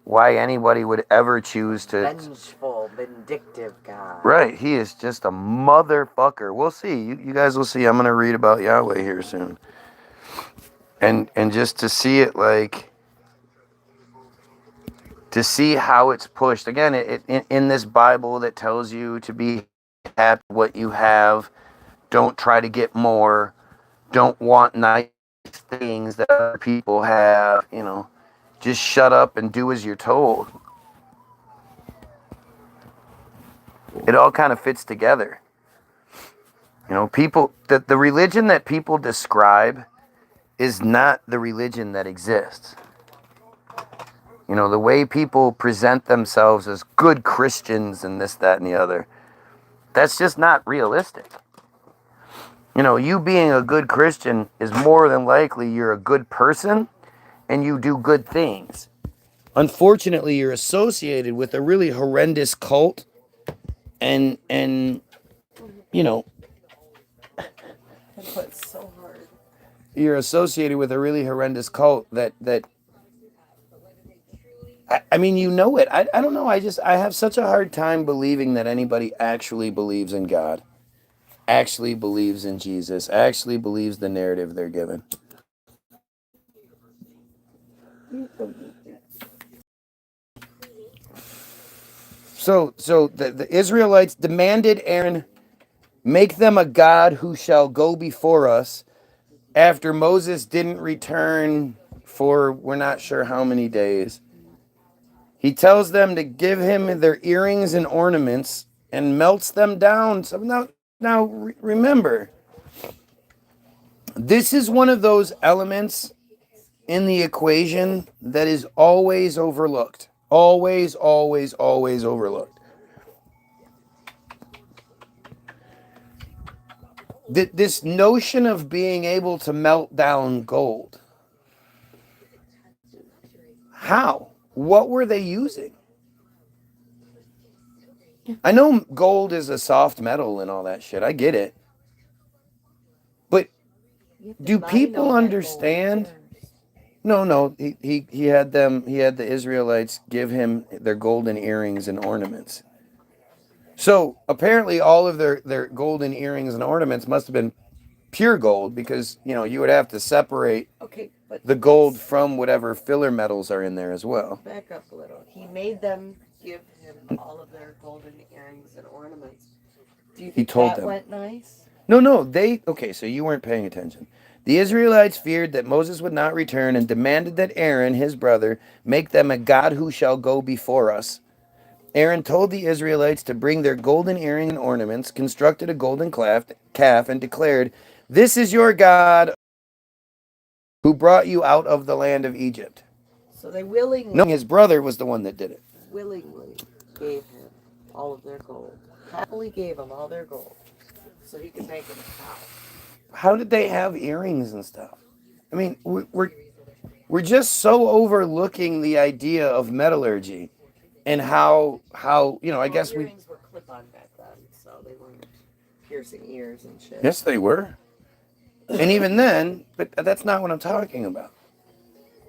Speaker 1: why anybody would ever choose to.
Speaker 3: Vengeful, vindictive God.
Speaker 1: Right, he is just a motherfucker. We'll see. You guys will see. I'm gonna read about Yahweh here soon, and just to see it, like, to see how it's pushed again. In this Bible that tells you to be happy with what you have, don't try to get more, don't want nice things that other people have. Just shut up and do as you're told. It all kind of fits together. People, the religion that people describe is not the religion that exists. The way people present themselves as good Christians and this, that, and the other, that's just not realistic. You being a good Christian is more than likely you're a good person and you do good things. Unfortunately, you're associated with a really horrendous cult, and
Speaker 3: It's so hard.
Speaker 1: you're associated with a really horrendous cult that I mean, it. I don't know. I have such a hard time believing that anybody actually believes in God, actually believes in Jesus, actually believes the narrative they're given. So the Israelites demanded Aaron make them a god who shall go before us after Moses didn't return for we're not sure how many days. He tells them to give him their earrings and ornaments and melts them down. So now remember, this is one of those elements in the equation that is always overlooked. Always, always, always overlooked. This notion of being able to melt down gold. How? What were they using? I know gold is a soft metal and all that shit. I get it. But do people understand? No. He had the Israelites give him their golden earrings and ornaments. So apparently all of their golden earrings and ornaments must have been pure gold, because, you would have to separate the gold from whatever filler metals are in there as well.
Speaker 3: Back up a little. He made them give him all of their golden earrings and ornaments. Do you think that went nice?
Speaker 1: No, so you weren't paying attention. The Israelites feared that Moses would not return and demanded that Aaron, his brother, make them a god who shall go before us. Aaron told the Israelites to bring their golden earring and ornaments, constructed a golden calf, and declared, "This is your God who brought you out of the land of Egypt."
Speaker 3: So they willingly.
Speaker 1: No, his brother was the one that did it.
Speaker 3: Willingly gave him all of their gold. Happily gave him all their gold, so he could make him a cow.
Speaker 1: How did they have earrings and stuff? I mean, we're just so overlooking the idea of metallurgy. And how I guess
Speaker 3: earrings were clip-on back then, so they weren't piercing ears and shit.
Speaker 1: Yes, they were. And even then, but that's not what I'm talking about.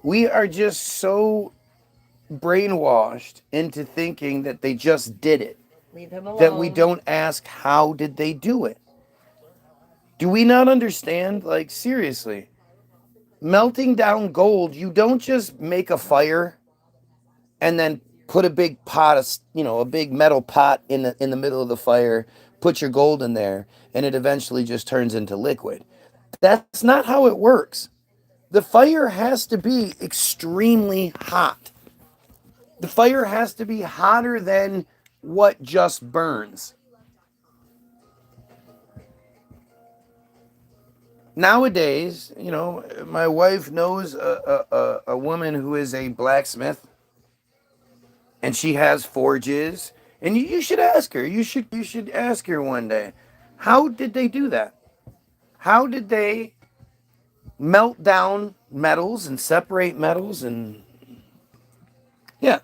Speaker 1: We are just so brainwashed into thinking that they just did it.
Speaker 3: Leave him alone.
Speaker 1: That we don't ask, how did they do it? Do we not understand? Like, seriously, melting down gold, you don't just make a fire and then put a big pot of, a big metal pot in the middle of the fire, put your gold in there, and it eventually just turns into liquid. That's not how it works. The fire has to be extremely hot. The fire has to be hotter than what just burns. Nowadays, my wife knows a woman who is a blacksmith. and she has forges. And you should ask her. You should ask her one day. How did they do that? How did they melt down metals and separate metals? And yeah,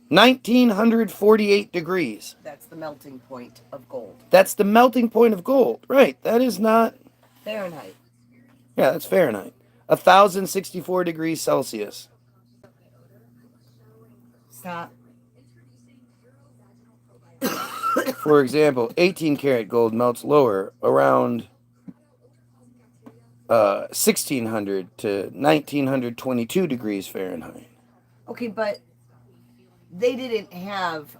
Speaker 1: 1948 degrees.
Speaker 3: That's the melting point of gold.
Speaker 1: That's the melting point of gold. Right. That is not.
Speaker 3: Fahrenheit.
Speaker 1: Yeah, that's Fahrenheit. 1,064 degrees Celsius.
Speaker 3: Stop.
Speaker 1: For example, 18 karat gold melts lower around 1600 to 1922 degrees Fahrenheit.
Speaker 3: Okay, but they didn't have,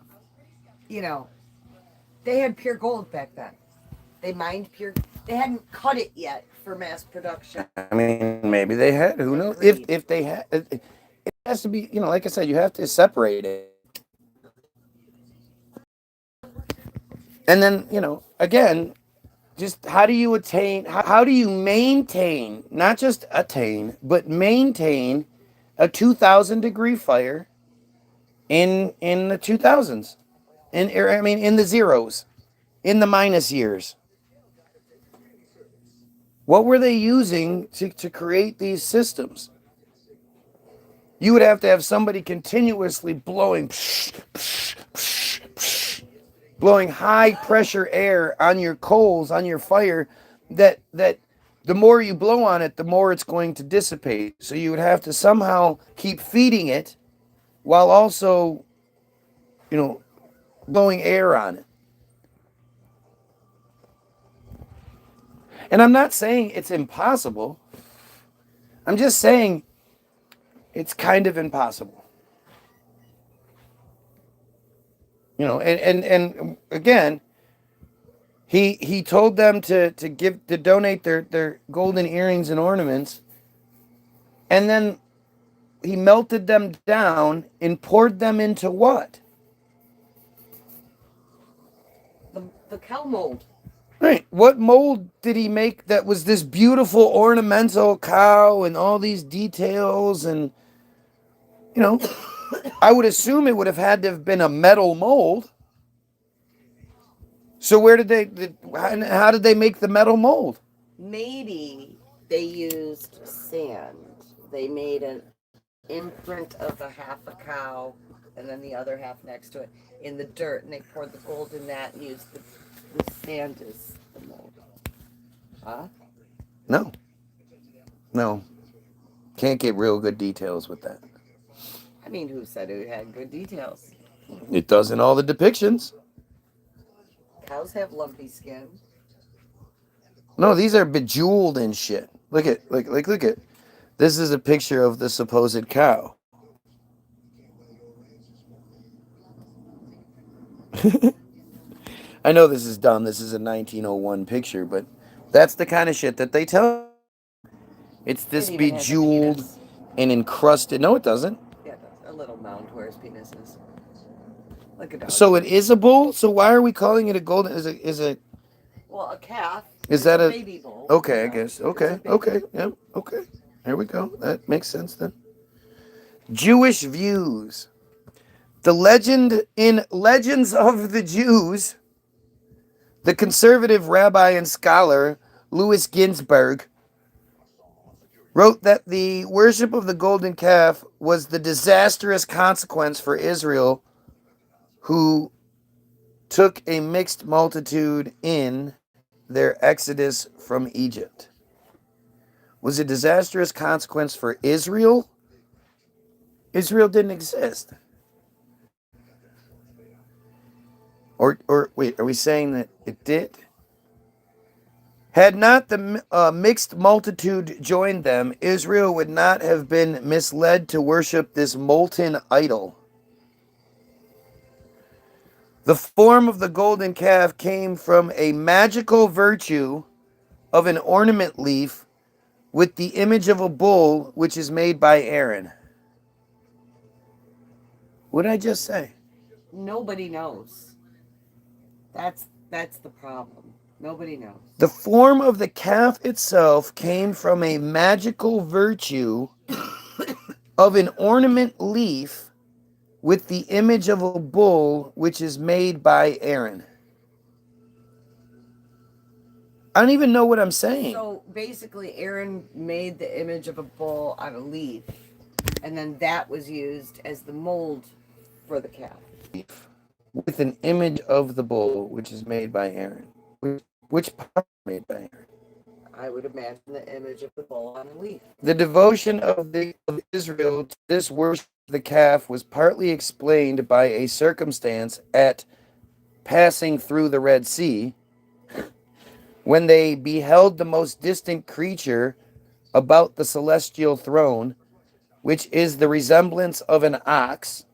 Speaker 3: they had pure gold back then. They mined pure. They hadn't cut it yet for mass production.
Speaker 1: I mean, maybe they had. Who knows? If they had, it has to be. Like I said, you have to separate it. And then, again, just how do you attain, how do you maintain, not just attain, but maintain a 2,000 degree fire in the 2000s? In the zeros, in the minus years. What were they using to create these systems? You would have to have somebody continuously blowing high pressure air on your coals, on your fire, that the more you blow on it, the more it's going to dissipate. So you would have to somehow keep feeding it while also, blowing air on it. And I'm not saying it's impossible. I'm just saying it's kind of impossible. And again, he told them to donate their golden earrings and ornaments, and then he melted them down and poured them into what?
Speaker 3: The cow mold.
Speaker 1: Right. What mold did he make that was this beautiful ornamental cow and all these details? And I would assume it would have had to have been a metal mold. So how did they make the metal mold?
Speaker 3: Maybe they used sand. They made an imprint of a half a cow and then the other half next to it in the dirt, and they poured the gold in that and used the sand as the mold. Huh? No. Can't get real good details with that. I mean, who said it had good details?
Speaker 1: It does in all the depictions.
Speaker 3: Cows have lumpy skin.
Speaker 1: No, these are bejeweled and shit. Look at. This is a picture of the supposed cow. I know this is dumb. This is a 1901 picture, but that's the kind of shit that they tell. It's this bejeweled and encrusted. No, it doesn't.
Speaker 3: Yeah, it does. A little mound where his penis is. Like a dog.
Speaker 1: So it is a bull. So why are we calling it a golden? Is it?
Speaker 3: Well, a calf.
Speaker 1: Is that a
Speaker 3: baby bull?
Speaker 1: Okay, I guess. Okay. Yeah. Okay. There we go. That makes sense then. Jewish views. The legend in Legends of the Jews, the conservative rabbi and scholar Louis Ginsburg wrote that the worship of the golden calf was the disastrous consequence for Israel, who took a mixed multitude in their exodus from Egypt. Was a disastrous consequence for Israel? Israel didn't exist. Or wait, are we saying that it did? Had not the mixed multitude joined them, Israel would not have been misled to worship this molten idol. The form of the golden calf came from a magical virtue of an ornament leaf with the image of a bull, which is made by Aaron. What did I just say?
Speaker 3: Nobody knows. That's the problem. Nobody knows.
Speaker 1: The form of the calf itself came from a magical virtue of an ornament leaf with the image of a bull which is made by Aaron. I don't even know what I'm saying.
Speaker 3: So basically, Aaron made the image of a bull on a leaf, and then that was used as the mold for the calf.
Speaker 1: With an image of the bull which is made by Aaron. Which part is made by Aaron?
Speaker 3: I would imagine the image of the bull on a leaf.
Speaker 1: The devotion of Israel to this worship of the calf was partly explained by a circumstance at passing through the Red Sea, when they beheld the most distant creature about the celestial throne, which is the resemblance of an ox.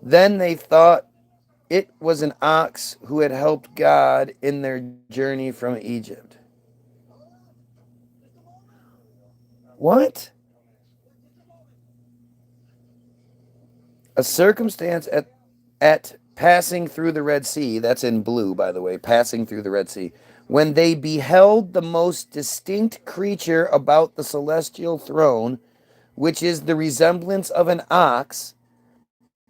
Speaker 1: Then they thought it was an ox who had helped God in their journey from Egypt. What? A circumstance at passing through the Red Sea, that's in blue, by the way, passing through the Red Sea, when they beheld the most distinct creature about the celestial throne, which is the resemblance of an ox,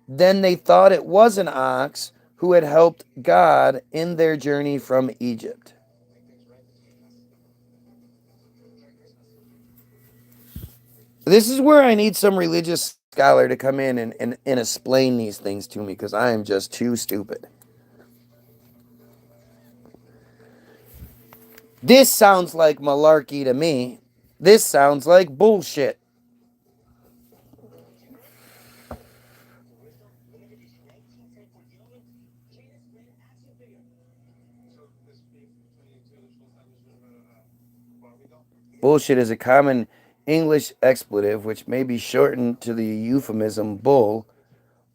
Speaker 1: then they thought it was an ox who had helped God in their journey from Egypt. This is where I need some religious scholar to come in and explain these things to me, because I am just too stupid. This sounds like malarkey to me. This sounds like bullshit. Bullshit is a common English expletive which may be shortened to the euphemism bull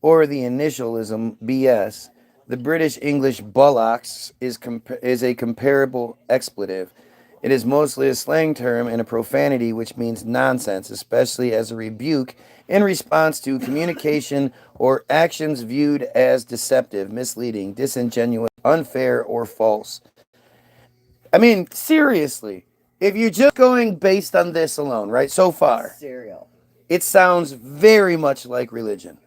Speaker 1: or the initialism BS. The British English bullocks is a comparable expletive. It is mostly a slang term and a profanity which means nonsense, especially as a rebuke in response to communication or actions viewed as deceptive, misleading, disingenuous, unfair, or false. I mean, seriously, if you're just going based on this alone, right, so far,
Speaker 3: Cereal.
Speaker 1: it sounds very much like religion.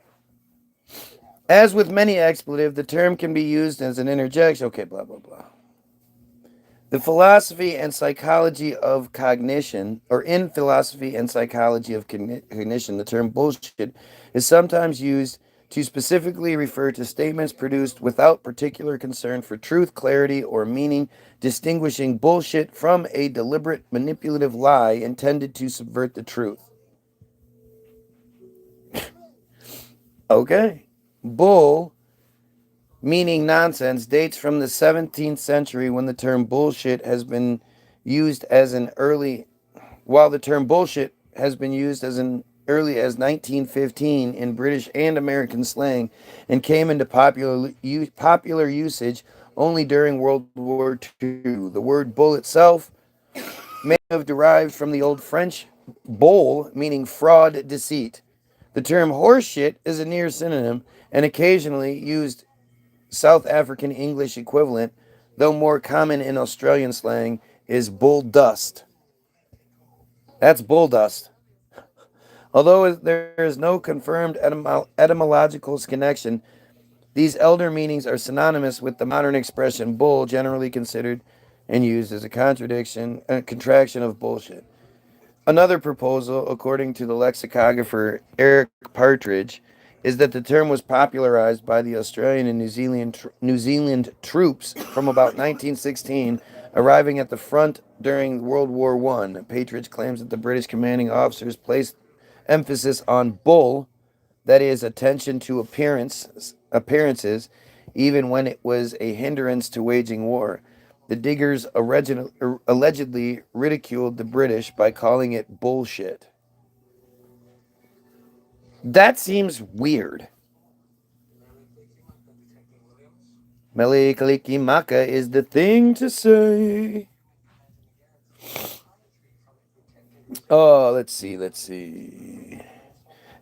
Speaker 1: As with many expletive, the term can be used as an interjection. Okay, blah, blah, blah. The philosophy and psychology of cognition, or in philosophy and psychology of cognition, the term bullshit is sometimes used to specifically refer to statements produced without particular concern for truth, clarity, or meaning, distinguishing bullshit from a deliberate manipulative lie intended to subvert the truth. Okay. Bull, meaning nonsense, dates from the 17th century when the term bullshit has been used as an early, while the term bullshit has been used as an early as 1915 in British and American slang and came into popular usage only during World War II. The word bull itself may have derived from the Old French boll, meaning fraud, deceit. The term horseshit is a near synonym and occasionally used South African English equivalent, though more common in Australian slang, is bull dust. That's bull dust. Although there is no confirmed etymological connection, these elder meanings are synonymous with the modern expression bull, generally considered and used as a contraction of bullshit. Another proposal, according to the lexicographer Eric Partridge, is that the term was popularized by the Australian and New Zealand troops from about 1916, arriving at the front during World War I. Partridge claims that the British commanding officers placed emphasis on bull, that is, attention to appearances, even when it was a hindrance to waging war. The Diggers allegedly ridiculed the British by calling it bullshit. That seems weird. Mele Kalikimaka is the thing to say. Oh, let's see.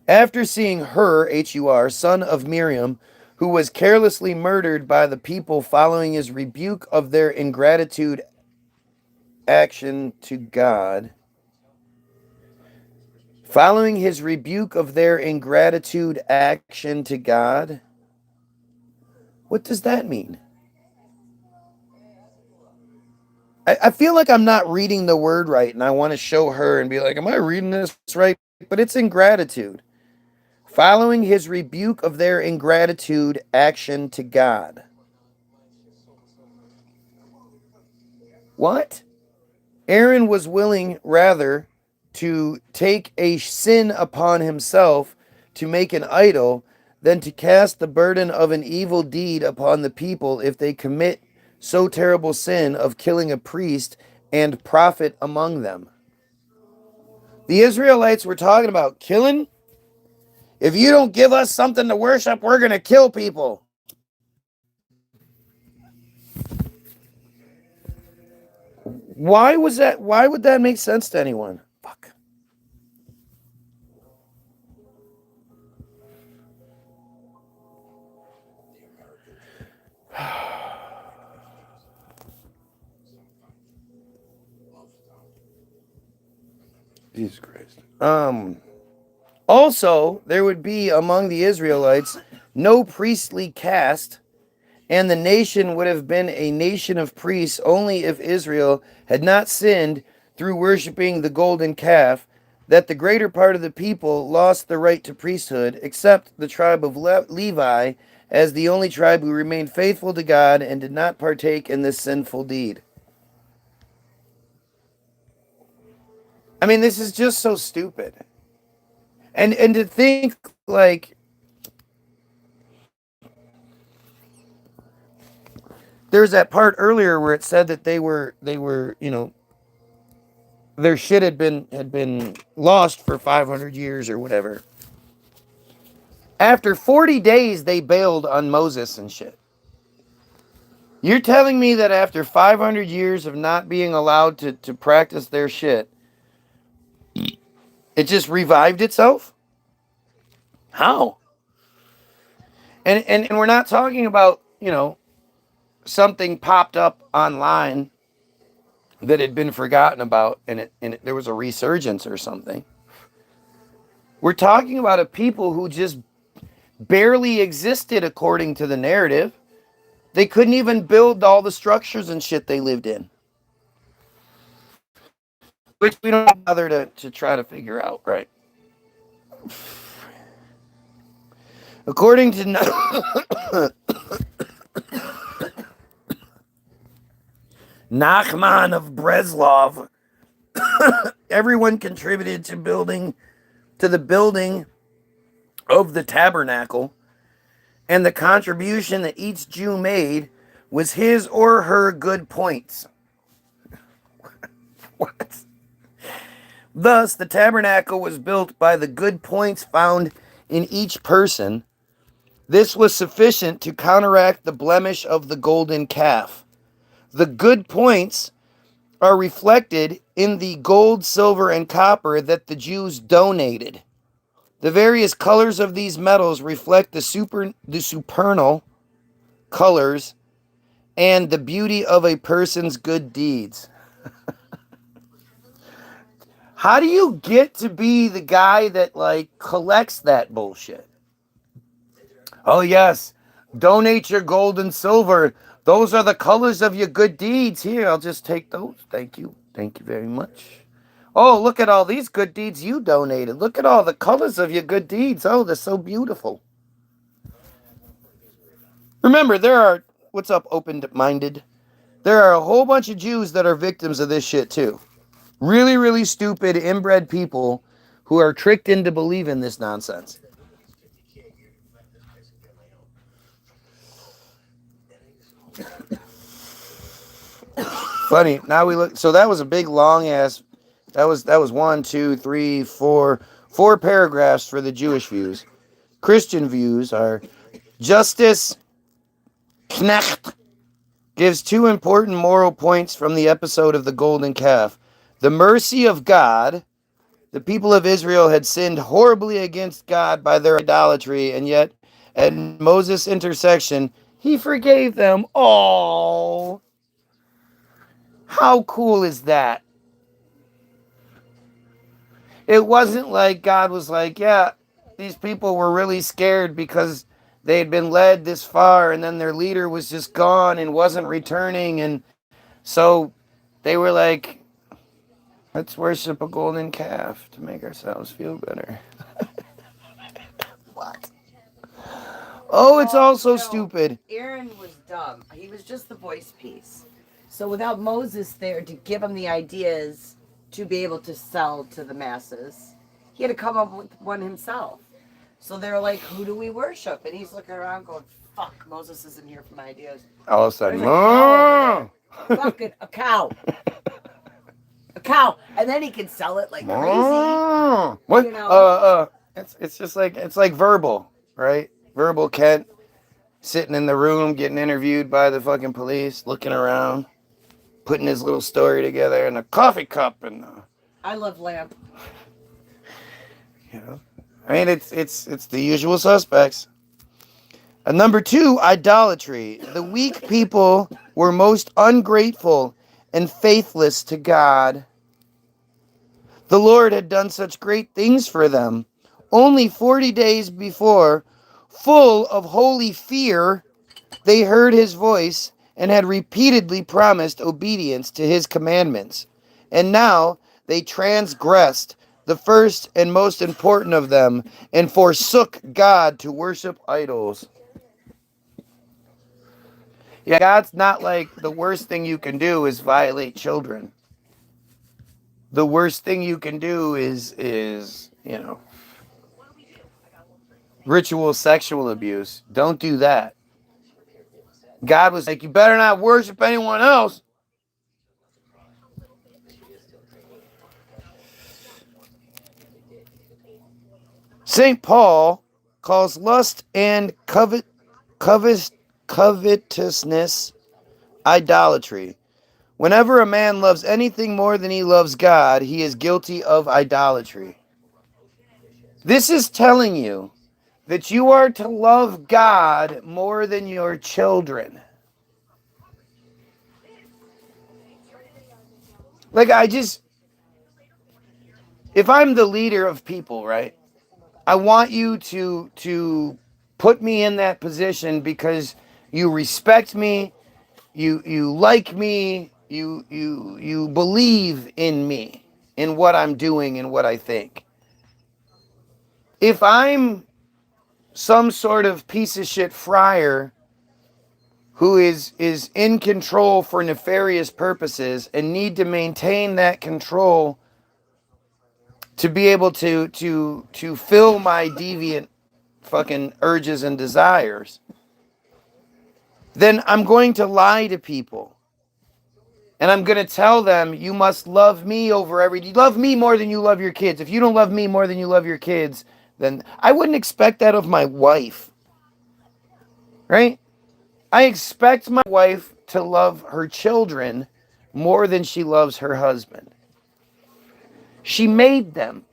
Speaker 1: After seeing Hur, H-U-R, son of Miriam, who was carelessly murdered by the people following his rebuke of their ingratitude action to God, Following his rebuke of their ingratitude action to God. What does that mean? I feel like I'm not reading the word right, and I want to show her and be like, am I reading this right? But it's ingratitude. Following his rebuke of their ingratitude action to God. What? Aaron was willing, rather, to take a sin upon himself to make an idol than to cast the burden of an evil deed upon the people if they commit so terrible sin of killing a priest and prophet among them. The Israelites were talking about killing. If you don't give us something to worship, we're going to kill people. Why was that? Why would that make sense to anyone? Fuck. Jesus Christ. Also, there would be among the Israelites no priestly caste, and the nation would have been a nation of priests only if Israel had not sinned through worshiping the golden calf, that the greater part of the people lost the right to priesthood, except the tribe of Levi, as the only tribe who remained faithful to God and did not partake in this sinful deed. I mean, this is just so stupid. And to think, like, there's that part earlier where it said that they were, you know, their shit had been lost for 500 years or whatever. After 40 days, they bailed on Moses and shit. You're telling me that after 500 years of not being allowed to practice their shit, it just revived itself? How? And we're not talking about, you know, something popped up online that had been forgotten about and there was a resurgence or something. We're talking about a people who just barely existed according to the narrative. They couldn't even build all the structures and shit they lived in. Which we don't bother to try to figure out, right? According to Nachman of Breslov, everyone contributed to the building of the tabernacle, and the contribution that each Jew made was his or her good points. What? Thus, the tabernacle was built by the good points found in each person. This was sufficient to counteract the blemish of the golden calf. The good points are reflected in the gold, silver, and copper that the Jews donated. The various colors of these metals reflect the supernal colors and the beauty of a person's good deeds. How do you get to be the guy that, like, collects that bullshit? Oh, yes. Donate your gold and silver. Those are the colors of your good deeds. Here, I'll just take those. Thank you. Thank you very much. Oh, look at all these good deeds you donated. Look at all the colors of your good deeds. Oh, they're so beautiful. Remember, what's up, open-minded? There are a whole bunch of Jews that are victims of this shit, too. Really, really stupid, inbred people who are tricked into believing this nonsense. Funny. Now we look. So that was a big, long ass. That was 1, 2, 3, 4 paragraphs for the Jewish views. Christian views are Justice Knecht gives 2 important moral points from the episode of the golden calf. The mercy of God. The people of Israel had sinned horribly against God by their idolatry, and yet at Moses' intercession, he forgave them. Oh, how cool is that? It wasn't like God was like, yeah, these people were really scared because they had been led this far and then their leader was just gone and wasn't returning. And so they were like, let's worship a golden calf to make ourselves feel better. What? Oh, it's all so stupid.
Speaker 3: Aaron was dumb. He was just the voice piece. So without Moses there to give him the ideas to be able to sell to the masses, he had to come up with one himself. So they're like, who do we worship? And he's looking around going, fuck, Moses isn't here for my ideas.
Speaker 1: All of a sudden,
Speaker 3: There's a cow over there. Fucking a cow. A cow. And then he can sell it like crazy.
Speaker 1: What?
Speaker 3: You know?
Speaker 1: It's just like, it's like Verbal, right? Verbal Kent sitting in the room getting interviewed by the fucking police, looking around, putting his little story together in a coffee cup and
Speaker 3: I love lamp.
Speaker 1: you know. I mean, it's the usual suspects. Number 2, idolatry. The weak people were most ungrateful and faithless to God. The Lord had done such great things for them. Only 40 days before, full of holy fear, they heard his voice and had repeatedly promised obedience to his commandments. And now they transgressed the first and most important of them and forsook God to worship idols. Yeah, God's not like the worst thing you can do is violate children. The worst thing you can do is you know, ritual sexual abuse. Don't do that. God was like, you better not worship anyone else. St. Paul calls lust and covetousness idolatry. Whenever a man loves anything more than he loves God, he is guilty of idolatry. This is telling you that you are to love God more than your children. Like, if I'm the leader of people, right? I want you to put me in that position because you respect me, you like me, you believe in me, in what I'm doing and what I think. If I'm some sort of piece of shit friar who is in control for nefarious purposes and need to maintain that control to be able to fill my deviant fucking urges and desires, then I'm going to lie to people. And I'm going to tell them, you must love me over everything. Love me more than you love your kids. If you don't love me more than you love your kids, then I wouldn't expect that of my wife. Right? I expect my wife to love her children more than she loves her husband. She made them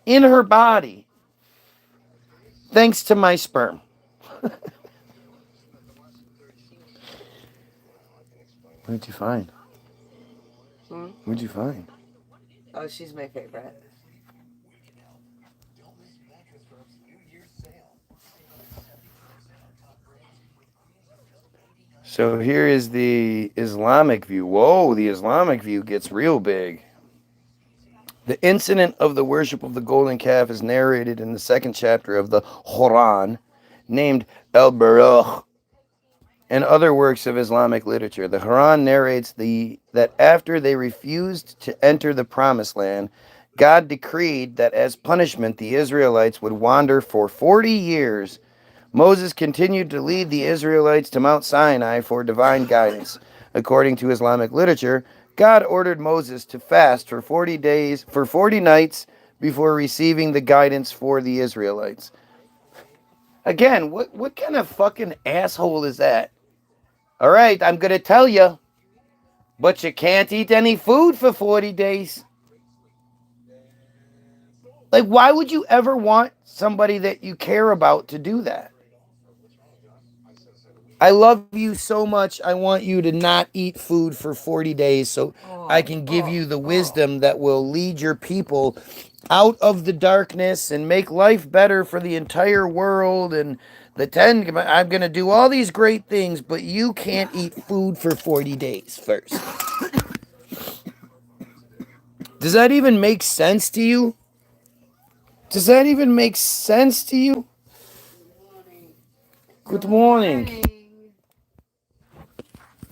Speaker 1: in her body thanks to my sperm. What did you find? What'd you find?
Speaker 3: Oh, she's my favorite.
Speaker 1: So here is the Islamic view. Whoa, the Islamic view gets real big. The incident of the worship of the golden calf is narrated in the 2nd chapter of the Quran, named Al-Baruch, and other works of Islamic literature. The Quran narrates that after they refused to enter the Promised Land, God decreed that as punishment the Israelites would wander for 40 years. Moses continued to lead the Israelites to Mount Sinai for divine guidance. According to Islamic literature, God ordered Moses to fast for 40 nights before receiving the guidance for the Israelites. Again, what kind of fucking asshole is that? All right, I'm going to tell you, but you can't eat any food for 40 days. Like, why would you ever want somebody that you care about to do that? I love you so much. I want you to not eat food for 40 days so I can give you the wisdom that will lead your people out of the darkness and make life better for the entire world. And I'm going to do all these great things, but you can't eat food for 40 days first. Does that even make sense to you? Does that even make sense to you? Good morning.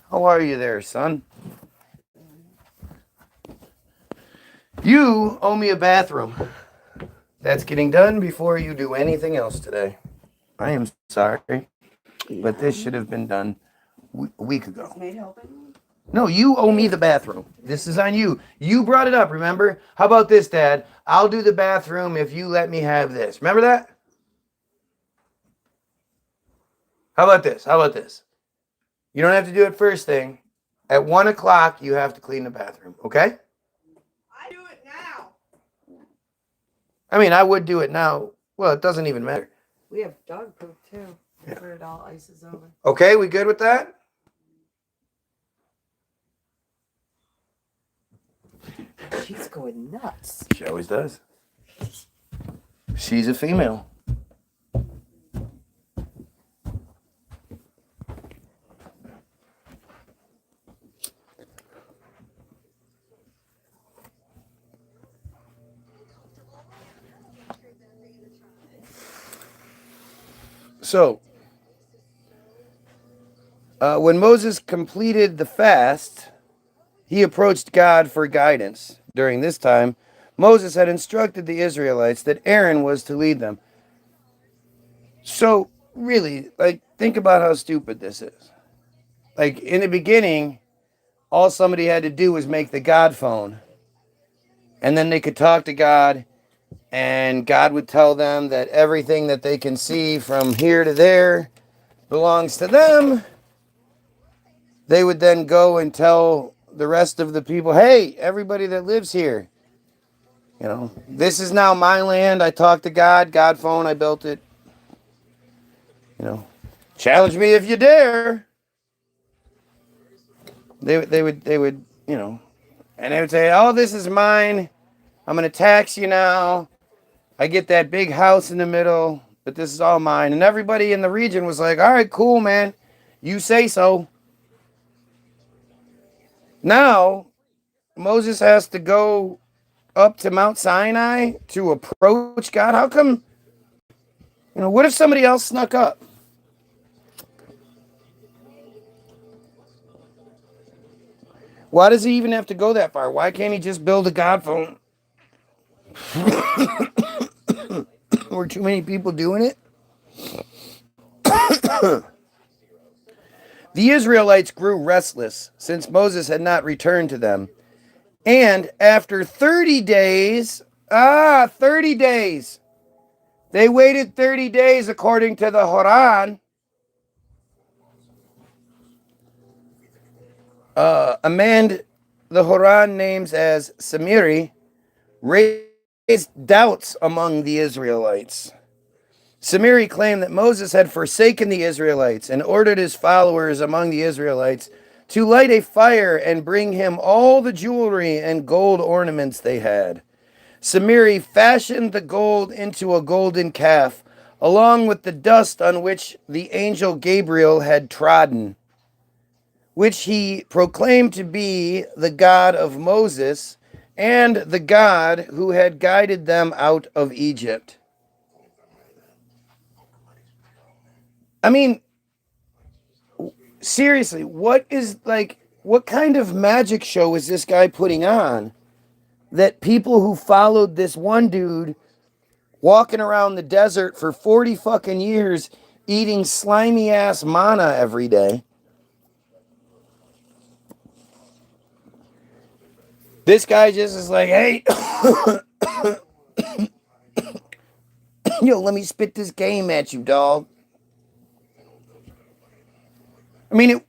Speaker 1: How are you there, son? You owe me a bathroom. That's getting done before you do anything else today. I am sorry, but this should have been done a week ago. No, you owe me the bathroom. This is on you. You brought it up, remember? How about this, Dad? I'll do the bathroom if you let me have this. Remember that? How about this? How about this? You don't have to do it first thing. At 1 o'clock, you have to clean the bathroom, okay?
Speaker 4: I do it now.
Speaker 1: I mean, I would do it now. Well, it doesn't even matter.
Speaker 3: We have dog poop too.
Speaker 1: Yeah.
Speaker 3: After it all ices over.
Speaker 1: Okay, we good with that?
Speaker 3: She's going nuts.
Speaker 1: She always does. She's a female. So, when Moses completed the fast, he approached God for guidance. During this time, Moses had instructed the Israelites that Aaron was to lead them. So, really, like, think about how stupid this is. Like, in the beginning, all somebody had to do was make the God phone. And then they could talk to God, and God would tell them that everything that they can see from here to there belongs to them. They would then go and tell the rest of the people, hey, everybody that lives here, you know, this is now my land. I talked to God, God phone, I built it. You know, challenge me if you dare. They would, you know, and they would say, oh, this is mine. I'm going to tax you now. I get that big house in the middle, but this is all mine. And everybody in the region was like, all right, cool, man. You say so. Now, Moses has to go up to Mount Sinai to approach God. How come, you know, what if somebody else snuck up? Why does he even have to go that far? Why can't he just build a God phone? Were too many people doing it? The Israelites grew restless since Moses had not returned to them. And after 30 days, 30 days, they waited 30 days according to the Horan. A man the Horan names as Samiri raised doubts among the Israelites. Samiri claimed that Moses had forsaken the Israelites and ordered his followers among the Israelites to light a fire and bring him all the jewelry and gold ornaments they had. Samiri fashioned the gold into a golden calf, along with the dust on which the angel Gabriel had trodden, which he proclaimed to be the God of Moses and the God who had guided them out of Egypt. I mean, seriously, what kind of magic show is this guy putting on that people who followed this one dude walking around the desert for 40 fucking years eating slimy ass manna every day? This guy just is like, hey, yo, let me spit this game at you, dog. I mean,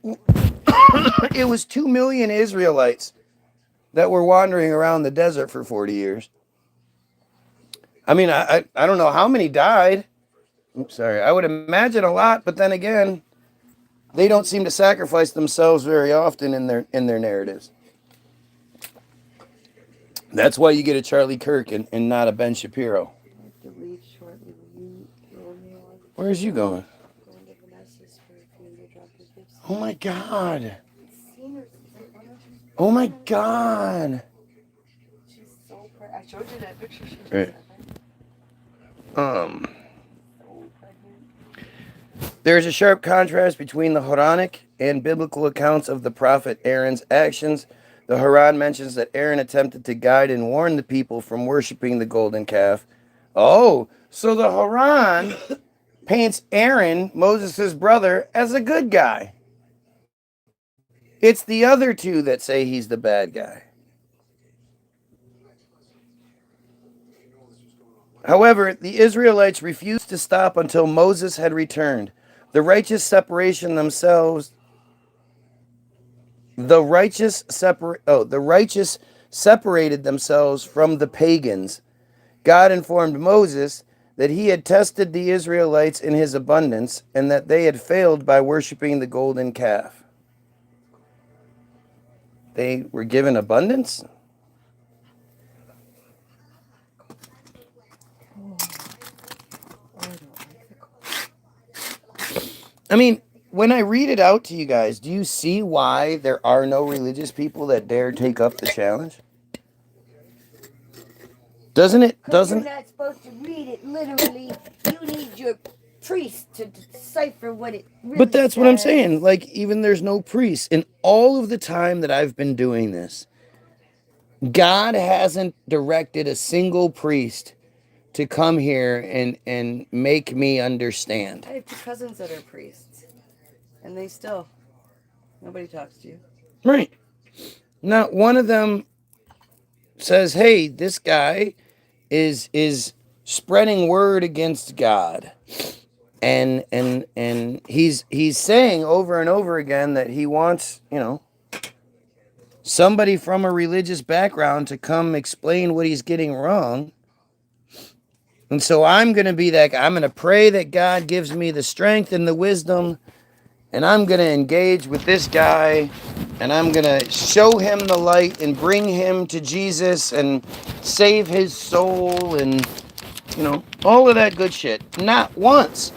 Speaker 1: it was 2 million Israelites that were wandering around the desert for 40 years. I mean, I don't know how many died. Oops, sorry. I would imagine a lot, but then again, They don't seem to sacrifice themselves very often in their narratives. That's why you get a Charlie Kirk and not a Ben Shapiro.
Speaker 3: I have to leave shortly. Will you roll me on?
Speaker 1: Where's you going?
Speaker 3: Going to Vanessa's for a few to drop your gifts.
Speaker 1: Oh my God.
Speaker 3: Seen her since like one or two.
Speaker 1: Oh my God.
Speaker 3: She's so pretty. I showed you that picture. She's
Speaker 1: Right.
Speaker 3: so pregnant.
Speaker 1: There is a sharp contrast between the Quranic and biblical accounts of the prophet Aaron's actions. The Quran mentions that Aaron attempted to guide and warn the people from worshiping the golden calf. Oh, so the Quran paints Aaron, Moses' brother, as a good guy. It's the other two that say he's the bad guy. However, the Israelites refused to stop until Moses had returned. The righteous separated themselves from the pagans. God informed Moses that he had tested the Israelites in his abundance and that they had failed by worshiping the golden calf. They were given abundance? I mean, when I read it out to you guys, do you see why there are no religious people that dare take up the challenge? Doesn't it?
Speaker 5: You're not supposed to read it literally. You need your priest to decipher what it really
Speaker 1: But that's what I'm
Speaker 5: says.
Speaker 1: saying. Like, even there's no priests. In all of the time that I've been doing this, God hasn't directed a single priest to come here and make me understand.
Speaker 3: I have two cousins that are priests, and they still nobody talks to you.
Speaker 1: Right. Not one of them says, "Hey, this guy is spreading word against God." And he's saying over and over again that he wants, somebody from a religious background to come explain what he's getting wrong. And so I'm going to be that guy. I'm going to pray that God gives me the strength and the wisdom, and I'm going to engage with this guy, and I'm going to show him the light and bring him to Jesus and save his soul and, all of that good shit. Not once.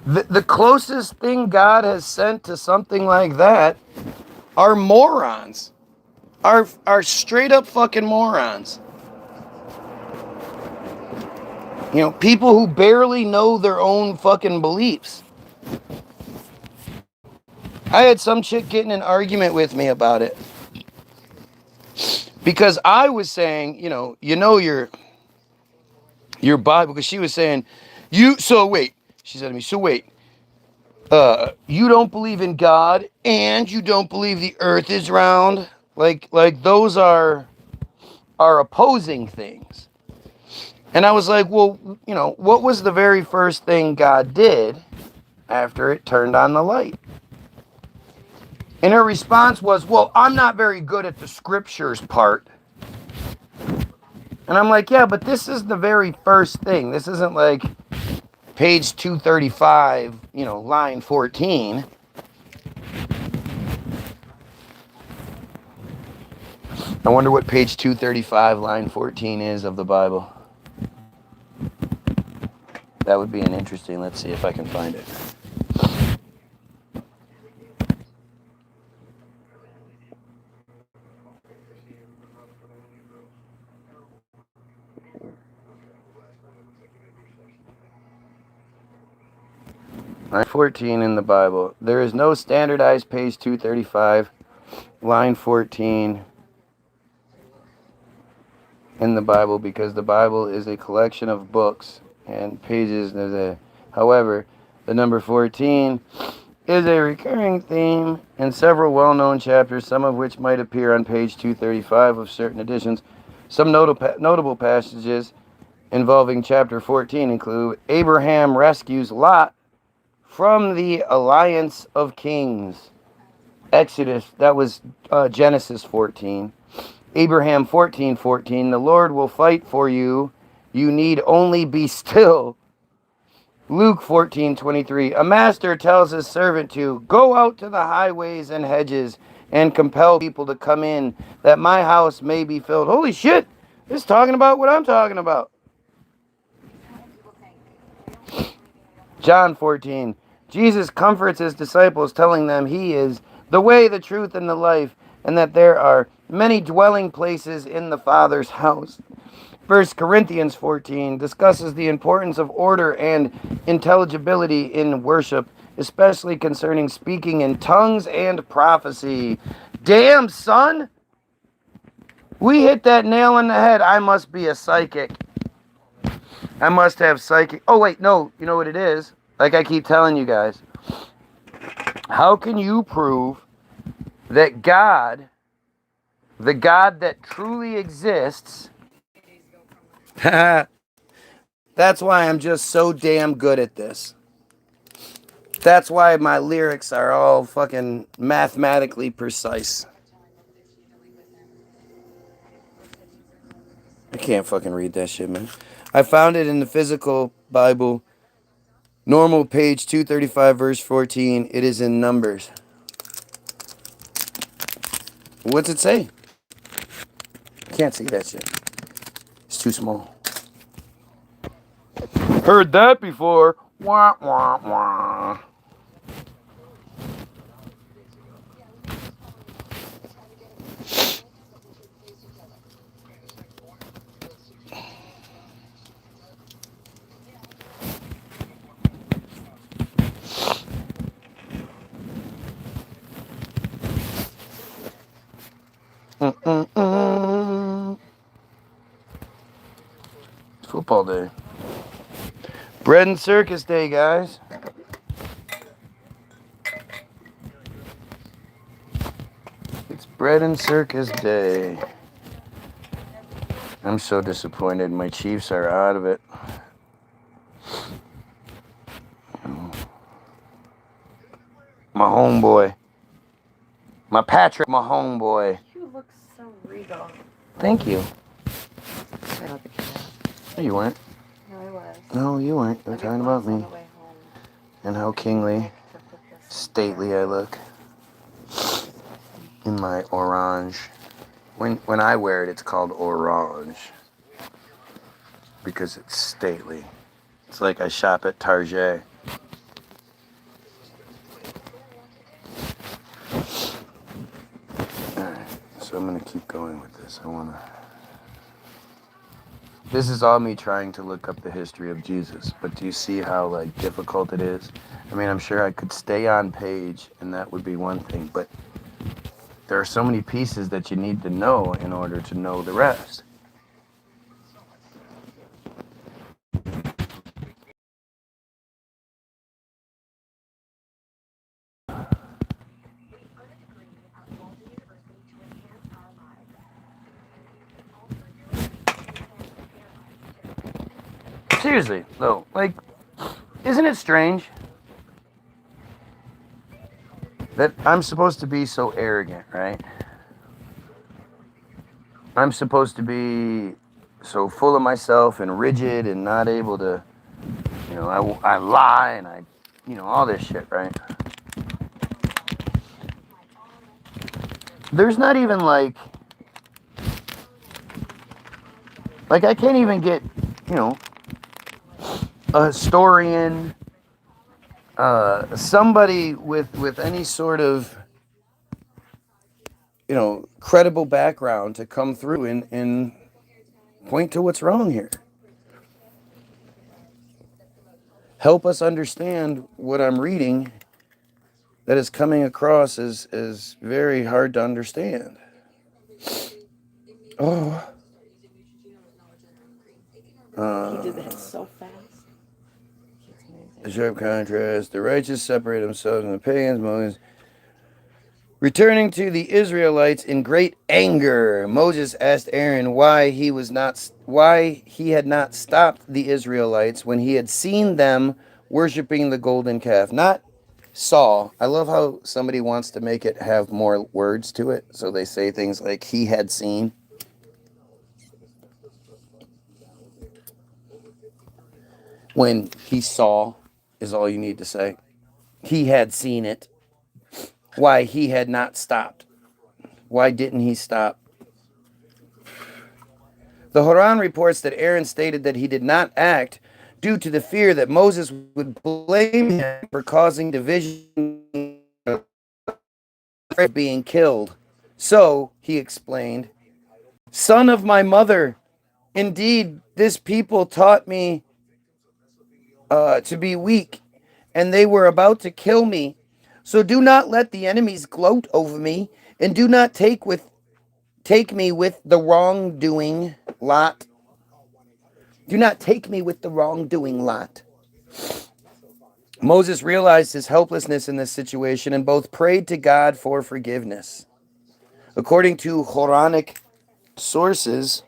Speaker 1: The closest thing God has sent to something like that are morons. Are straight up fucking morons. People who barely know their own fucking beliefs. I had some chick get in an argument with me about it. Because I was saying, your Bible, because she was saying, she said to me, you don't believe in God and you don't believe the earth is round? Like those are opposing things. And I was like, well, what was the very first thing God did after it turned on the light? And her response was, well, I'm not very good at the scriptures part. And I'm like, yeah, but this is the very first thing. This isn't like page 235, line 14. I wonder what page 235, line 14 is of the Bible. That would be an interesting, let's see if I can find it. Line 14 in the Bible. There is no standardized page 235, line 14 in the Bible because the Bible is a collection of books and pages. However, the number 14 is a recurring theme in several well-known chapters, some of which might appear on page 235 of certain editions. Some notable passages involving chapter 14 include Abraham rescues Lot from the alliance of kings. Exodus, that was Genesis 14. Abraham 14:14, the Lord will fight for you. You need only be still. Luke 14:23. A master tells his servant to go out to the highways and hedges and compel people to come in, that my house may be filled. Holy shit! It's talking about what I'm talking about. John 14. Jesus comforts his disciples, telling them he is the way, the truth, and the life, and that there are many dwelling places in the Father's house. 1 Corinthians 14 discusses the importance of order and intelligibility in worship, especially concerning speaking in tongues and prophecy. Damn, son! We hit that nail on the head. I must be a psychic. I must have psychic. Oh, wait, no. You know what it is? Like I keep telling you guys. How can you prove that God, the God that truly exists, that's why I'm just so damn good at this. That's why my lyrics are all fucking mathematically precise. I can't fucking read that shit, man. I found it in the physical Bible. Normal page 235, verse 14. It is in Numbers. What's it say? I can't see that shit. It's too small. Heard that before. Wah, wah, wah. Mm-mm-mm. It's football day. Bread and circus day, guys. It's bread and circus day. I'm so disappointed. My Chiefs are out of it. My homeboy. My Patrick, my homeboy.
Speaker 3: You look so regal.
Speaker 1: Thank you.
Speaker 3: I don't think you have.
Speaker 1: No, you weren't.
Speaker 3: No, I was.
Speaker 1: No, you weren't. You're talking about
Speaker 3: On
Speaker 1: me.
Speaker 3: the way home.
Speaker 1: And how kingly,
Speaker 3: To put this
Speaker 1: stately I look. In my orange. When I wear it, it's called orange. Because it's stately. It's like I shop at Target. Alright, so I'm gonna keep going with this. This is all me trying to look up the history of Jesus, but do you see how like difficult it is? I mean, I'm sure I could stay on page and that would be one thing, but there are so many pieces that you need to know in order to know the rest. Seriously, though, like, isn't it strange that I'm supposed to be so arrogant, right? I'm supposed to be so full of myself and rigid and not able to, I lie and all this shit, right? There's not even like I can't even get, a historian, somebody with any sort of, credible background to come through and point to what's wrong here. Help us understand what I'm reading that is coming across as very hard to understand. Oh.
Speaker 3: He did that so fast.
Speaker 1: The sharp contrast. The righteous separate themselves from the pagans. Moses. Returning to the Israelites in great anger, Moses asked Aaron why he had not stopped the Israelites when he had seen them worshiping the golden calf. Not saw. I love how somebody wants to make it have more words to it, so they say things like he had seen. When he saw is all you need to say. He had seen it. Why he had not stopped. Why didn't he stop? The Quran reports that Aaron stated that he did not act due to the fear that Moses would blame him for causing division for being killed. So, he explained, "Son of my mother, indeed this people taught me to be weak, and they were about to kill me. So do not let the enemies gloat over me, and do not take me with the wrongdoing lot. Do not take me with the wrongdoing lot." Moses realized his helplessness in this situation and both prayed to God for forgiveness. According to Quranic sources,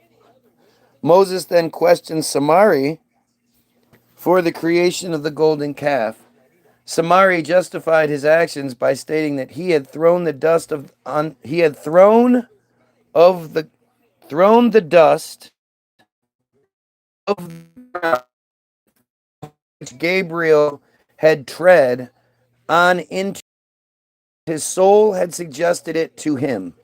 Speaker 1: Moses then questioned Samari for the creation of the golden calf. Samari justified his actions by stating that he had thrown the dust of which Gabriel had tread on into his soul had suggested it to him.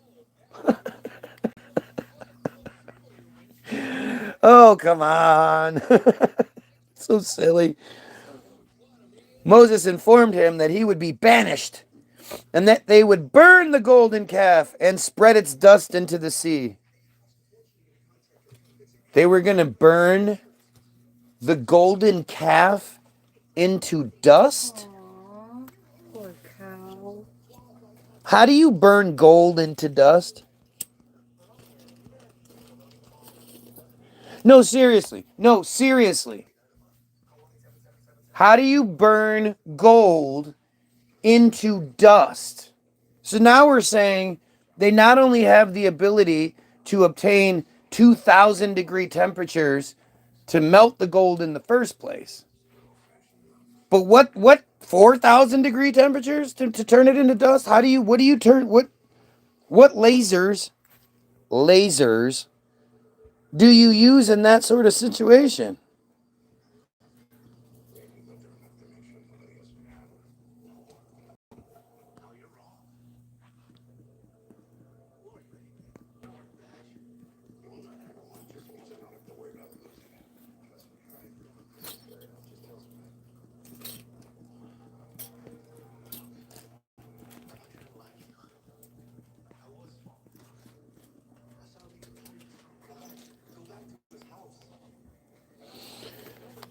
Speaker 1: Oh, come on. So silly. Moses informed him that he would be banished and that they would burn the golden calf and spread its dust into the sea. They were going to burn the golden calf into dust?
Speaker 5: Aw, poor cow.
Speaker 1: How do you burn gold into dust? No, seriously. No, seriously. How do you burn gold into dust? So now we're saying they not only have the ability to obtain 2,000 degree temperatures to melt the gold in the first place, but what 4,000 degree temperatures to turn it into dust? What lasers do you use in that sort of situation?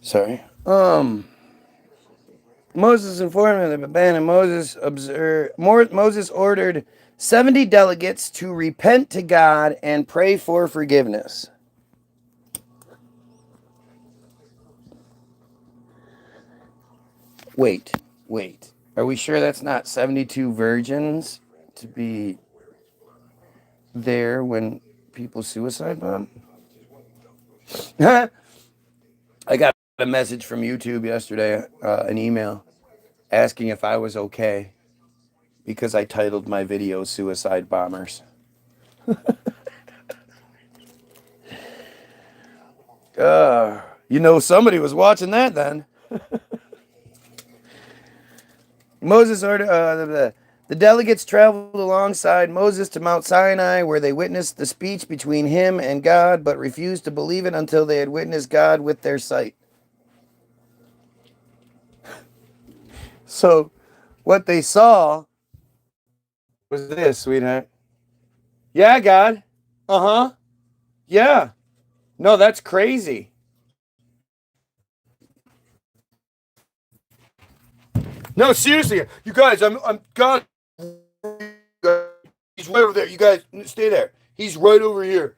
Speaker 1: Sorry. Moses informed him of the ban, and Moses ordered 70 delegates to repent to God and pray for forgiveness. Wait. Are we sure that's not 72 virgins to be there when people suicide bomb? I got a message from YouTube yesterday, an email, asking if I was okay because I titled my video Suicide Bombers. Somebody was watching that then. Moses ordered, the delegates traveled alongside Moses to Mount Sinai, where they witnessed the speech between him and God, but refused to believe it until they had witnessed God with their sight. So, what they saw was this, sweetheart. Yeah, God. Uh-huh. Yeah. No, that's crazy. No, seriously, you guys, I'm God. He's right over there. You guys, stay there. He's right over here.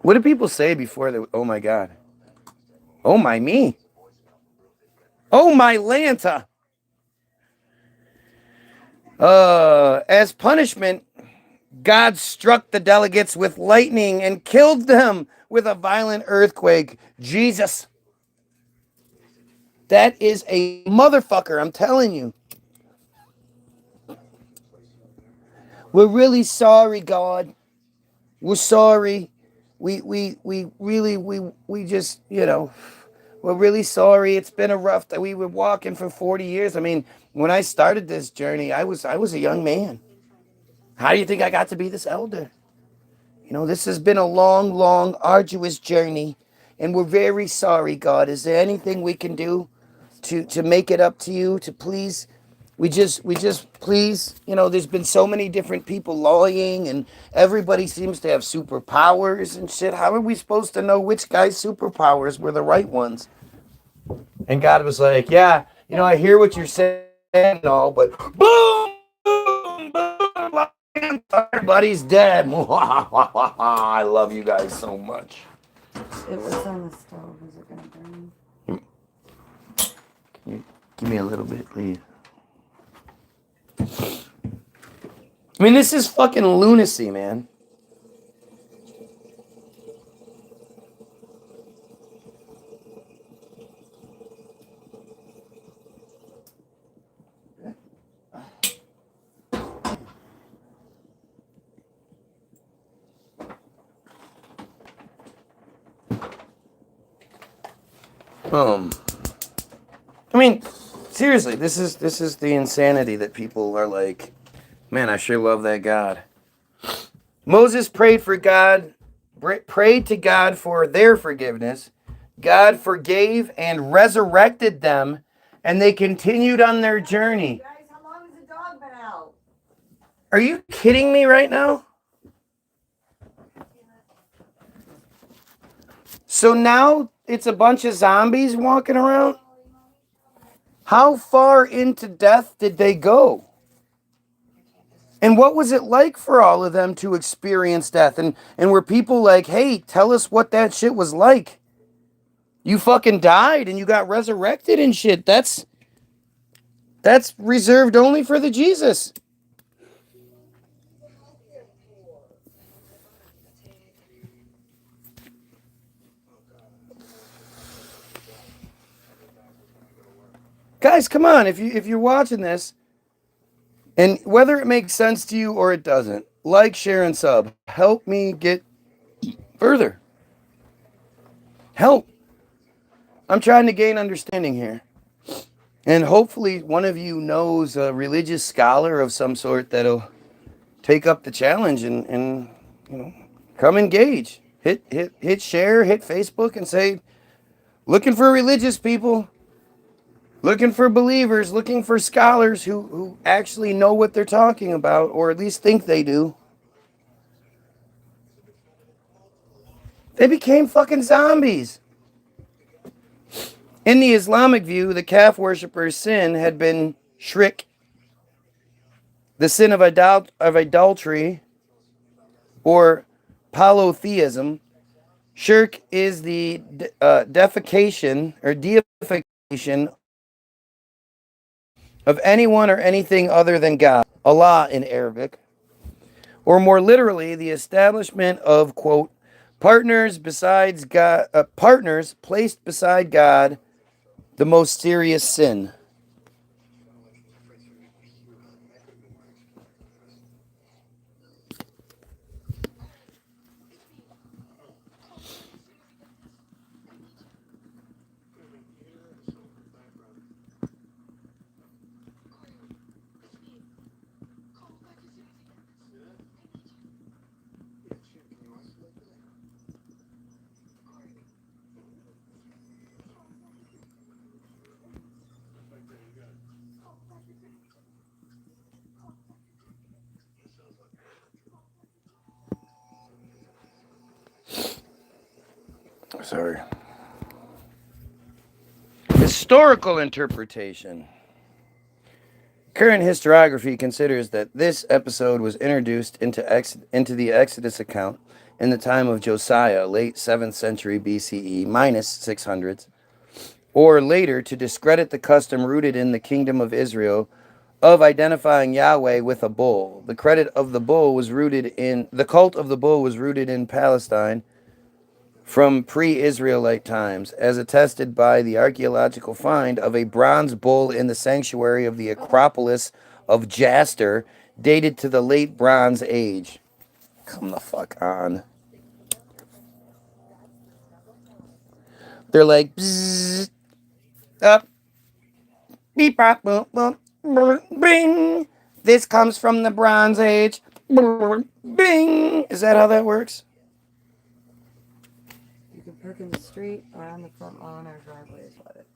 Speaker 1: What do people say before they? Oh my God. Oh my me. Oh my Lanta. As punishment, God struck the delegates with lightning and killed them with a violent earthquake. Jesus. That is a motherfucker, I'm telling you. We're really sorry, God. We're sorry. we just, you know, we're really sorry. It's been a rough day. We were walking for 40 years. I mean, when I started this journey, I was a young man. How do you think I got to be this elder? You know, this has been a long, long, arduous journey, and we're very sorry, God. Is there anything we can do to make it up to you, to please? We just please, you know, there's been so many different people lying, and everybody seems to have superpowers and shit. How are we supposed to know which guy's superpowers were the right ones? And God was like, yeah, you know, I hear what you're saying and all, but boom, boom, boom, everybody's dead. I love you guys so much.
Speaker 3: It was on the stove. Is it gonna burn?
Speaker 1: Can you give me a little bit, please? I mean, this is fucking lunacy, man. I mean, seriously, this is the insanity that people are like, man, I sure love that God. Moses prayed to God for their forgiveness. God forgave and resurrected them, and they continued on their journey.
Speaker 3: Guys, how long has the dog been out?
Speaker 1: Are you kidding me right now? So now it's a bunch of zombies walking around? How far into death did they go? And what was it like for all of them to experience death? And were people like, hey, tell us what that shit was like? You fucking died and you got resurrected and shit. That's reserved only for the Jesus. Guys, come on. If you're watching this, and whether it makes sense to you or it doesn't, like, share, and sub. Help me get further. Help. I'm trying to gain understanding here. And hopefully one of you knows a religious scholar of some sort that'll take up the challenge and you know, come engage. Hit share, hit Facebook and say, looking for religious people, looking for believers, looking for scholars who actually know what they're talking about, or at least think they do. They became fucking zombies. In the Islamic view, the calf worshippers' sin had been shirk, the sin of idolatry, or polytheism. Shirk is the deification or deification of anyone or anything other than God, Allah in Arabic, or more literally, the establishment of, quote, partners besides God, partners placed beside God, the most serious sin. Sorry. Historical interpretation. Current historiography considers that this episode was introduced into the Exodus account in the time of Josiah, late 7th century BCE, minus 600s, or later to discredit the custom rooted in the kingdom of Israel of identifying Yahweh with a bull. The cult of the bull was rooted in Palestine from pre-Israelite times, as attested by the archaeological find of a bronze bull in the sanctuary of the Acropolis of Jastor, dated to the late Bronze Age. Come the fuck on. They're like, bzzz, up, beep, bop, boom, boom, bing. This comes from the Bronze Age. Bing. Is that how that works?
Speaker 3: You can park in the street or on the front lawn or driveway is what it.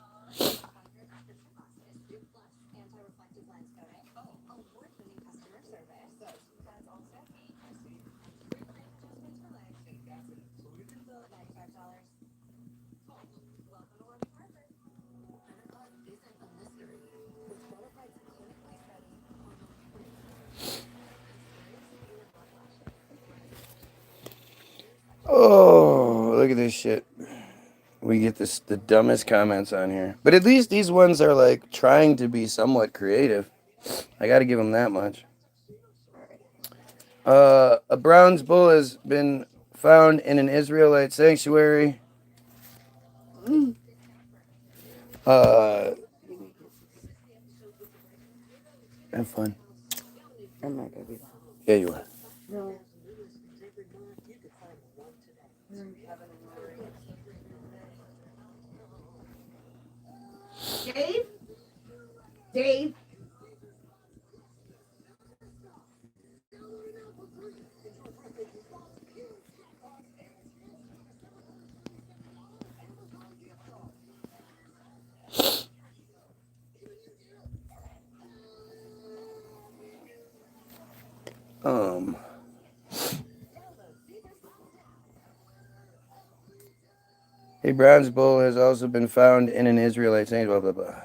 Speaker 1: Oh, look at this shit. We get the dumbest comments on here. But at least these ones are like trying to be somewhat creative. I got to give them that much. A bronze bull has been found in an Israelite sanctuary. Have fun.
Speaker 3: I'm not gonna be.
Speaker 1: Yeah, you are.
Speaker 3: No.
Speaker 5: Dave? Dave?
Speaker 1: A bronze bull has also been found in an Israelite sanctuary. Blah blah blah.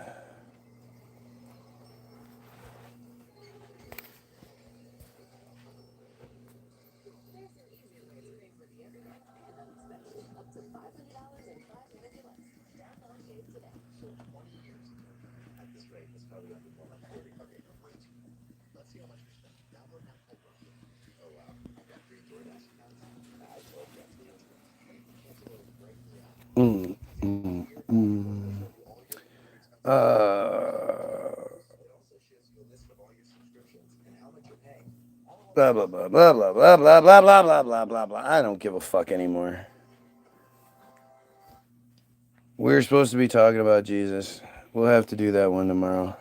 Speaker 1: Mm, mm, mm. Blah blah blah blah blah blah blah blah blah blah blah blah blah. I don't give a fuck anymore. We're supposed to be talking about Jesus. We'll have to do that one tomorrow.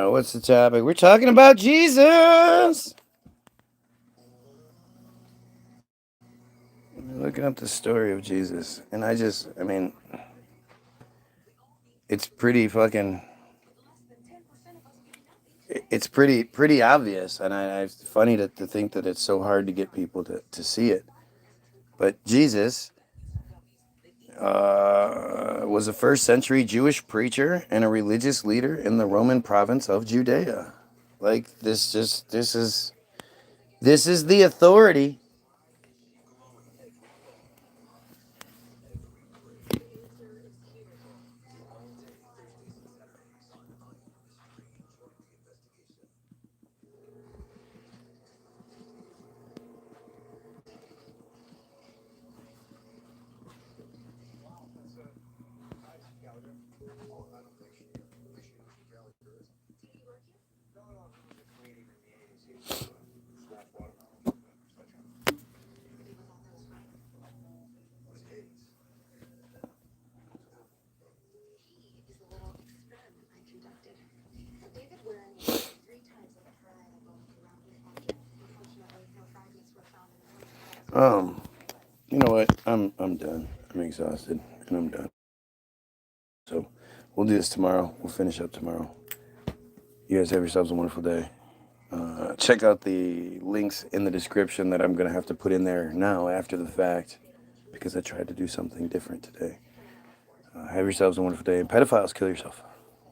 Speaker 1: What's the topic? We're talking about Jesus. Looking up the story of Jesus, and I mean, it's pretty fucking. It's pretty obvious, and it's funny to think that it's so hard to get people to see it. But Jesus was a first century Jewish preacher and a religious leader in the Roman province of Judea. Like this is the authority. You know what? I'm done. I'm exhausted and I'm done. So we'll do this tomorrow. We'll finish up tomorrow. You guys have yourselves a wonderful day. Check out the links in the description that I'm gonna have to put in there now after the fact. because I tried to do something different today. Have yourselves a wonderful day. And pedophiles, kill yourself.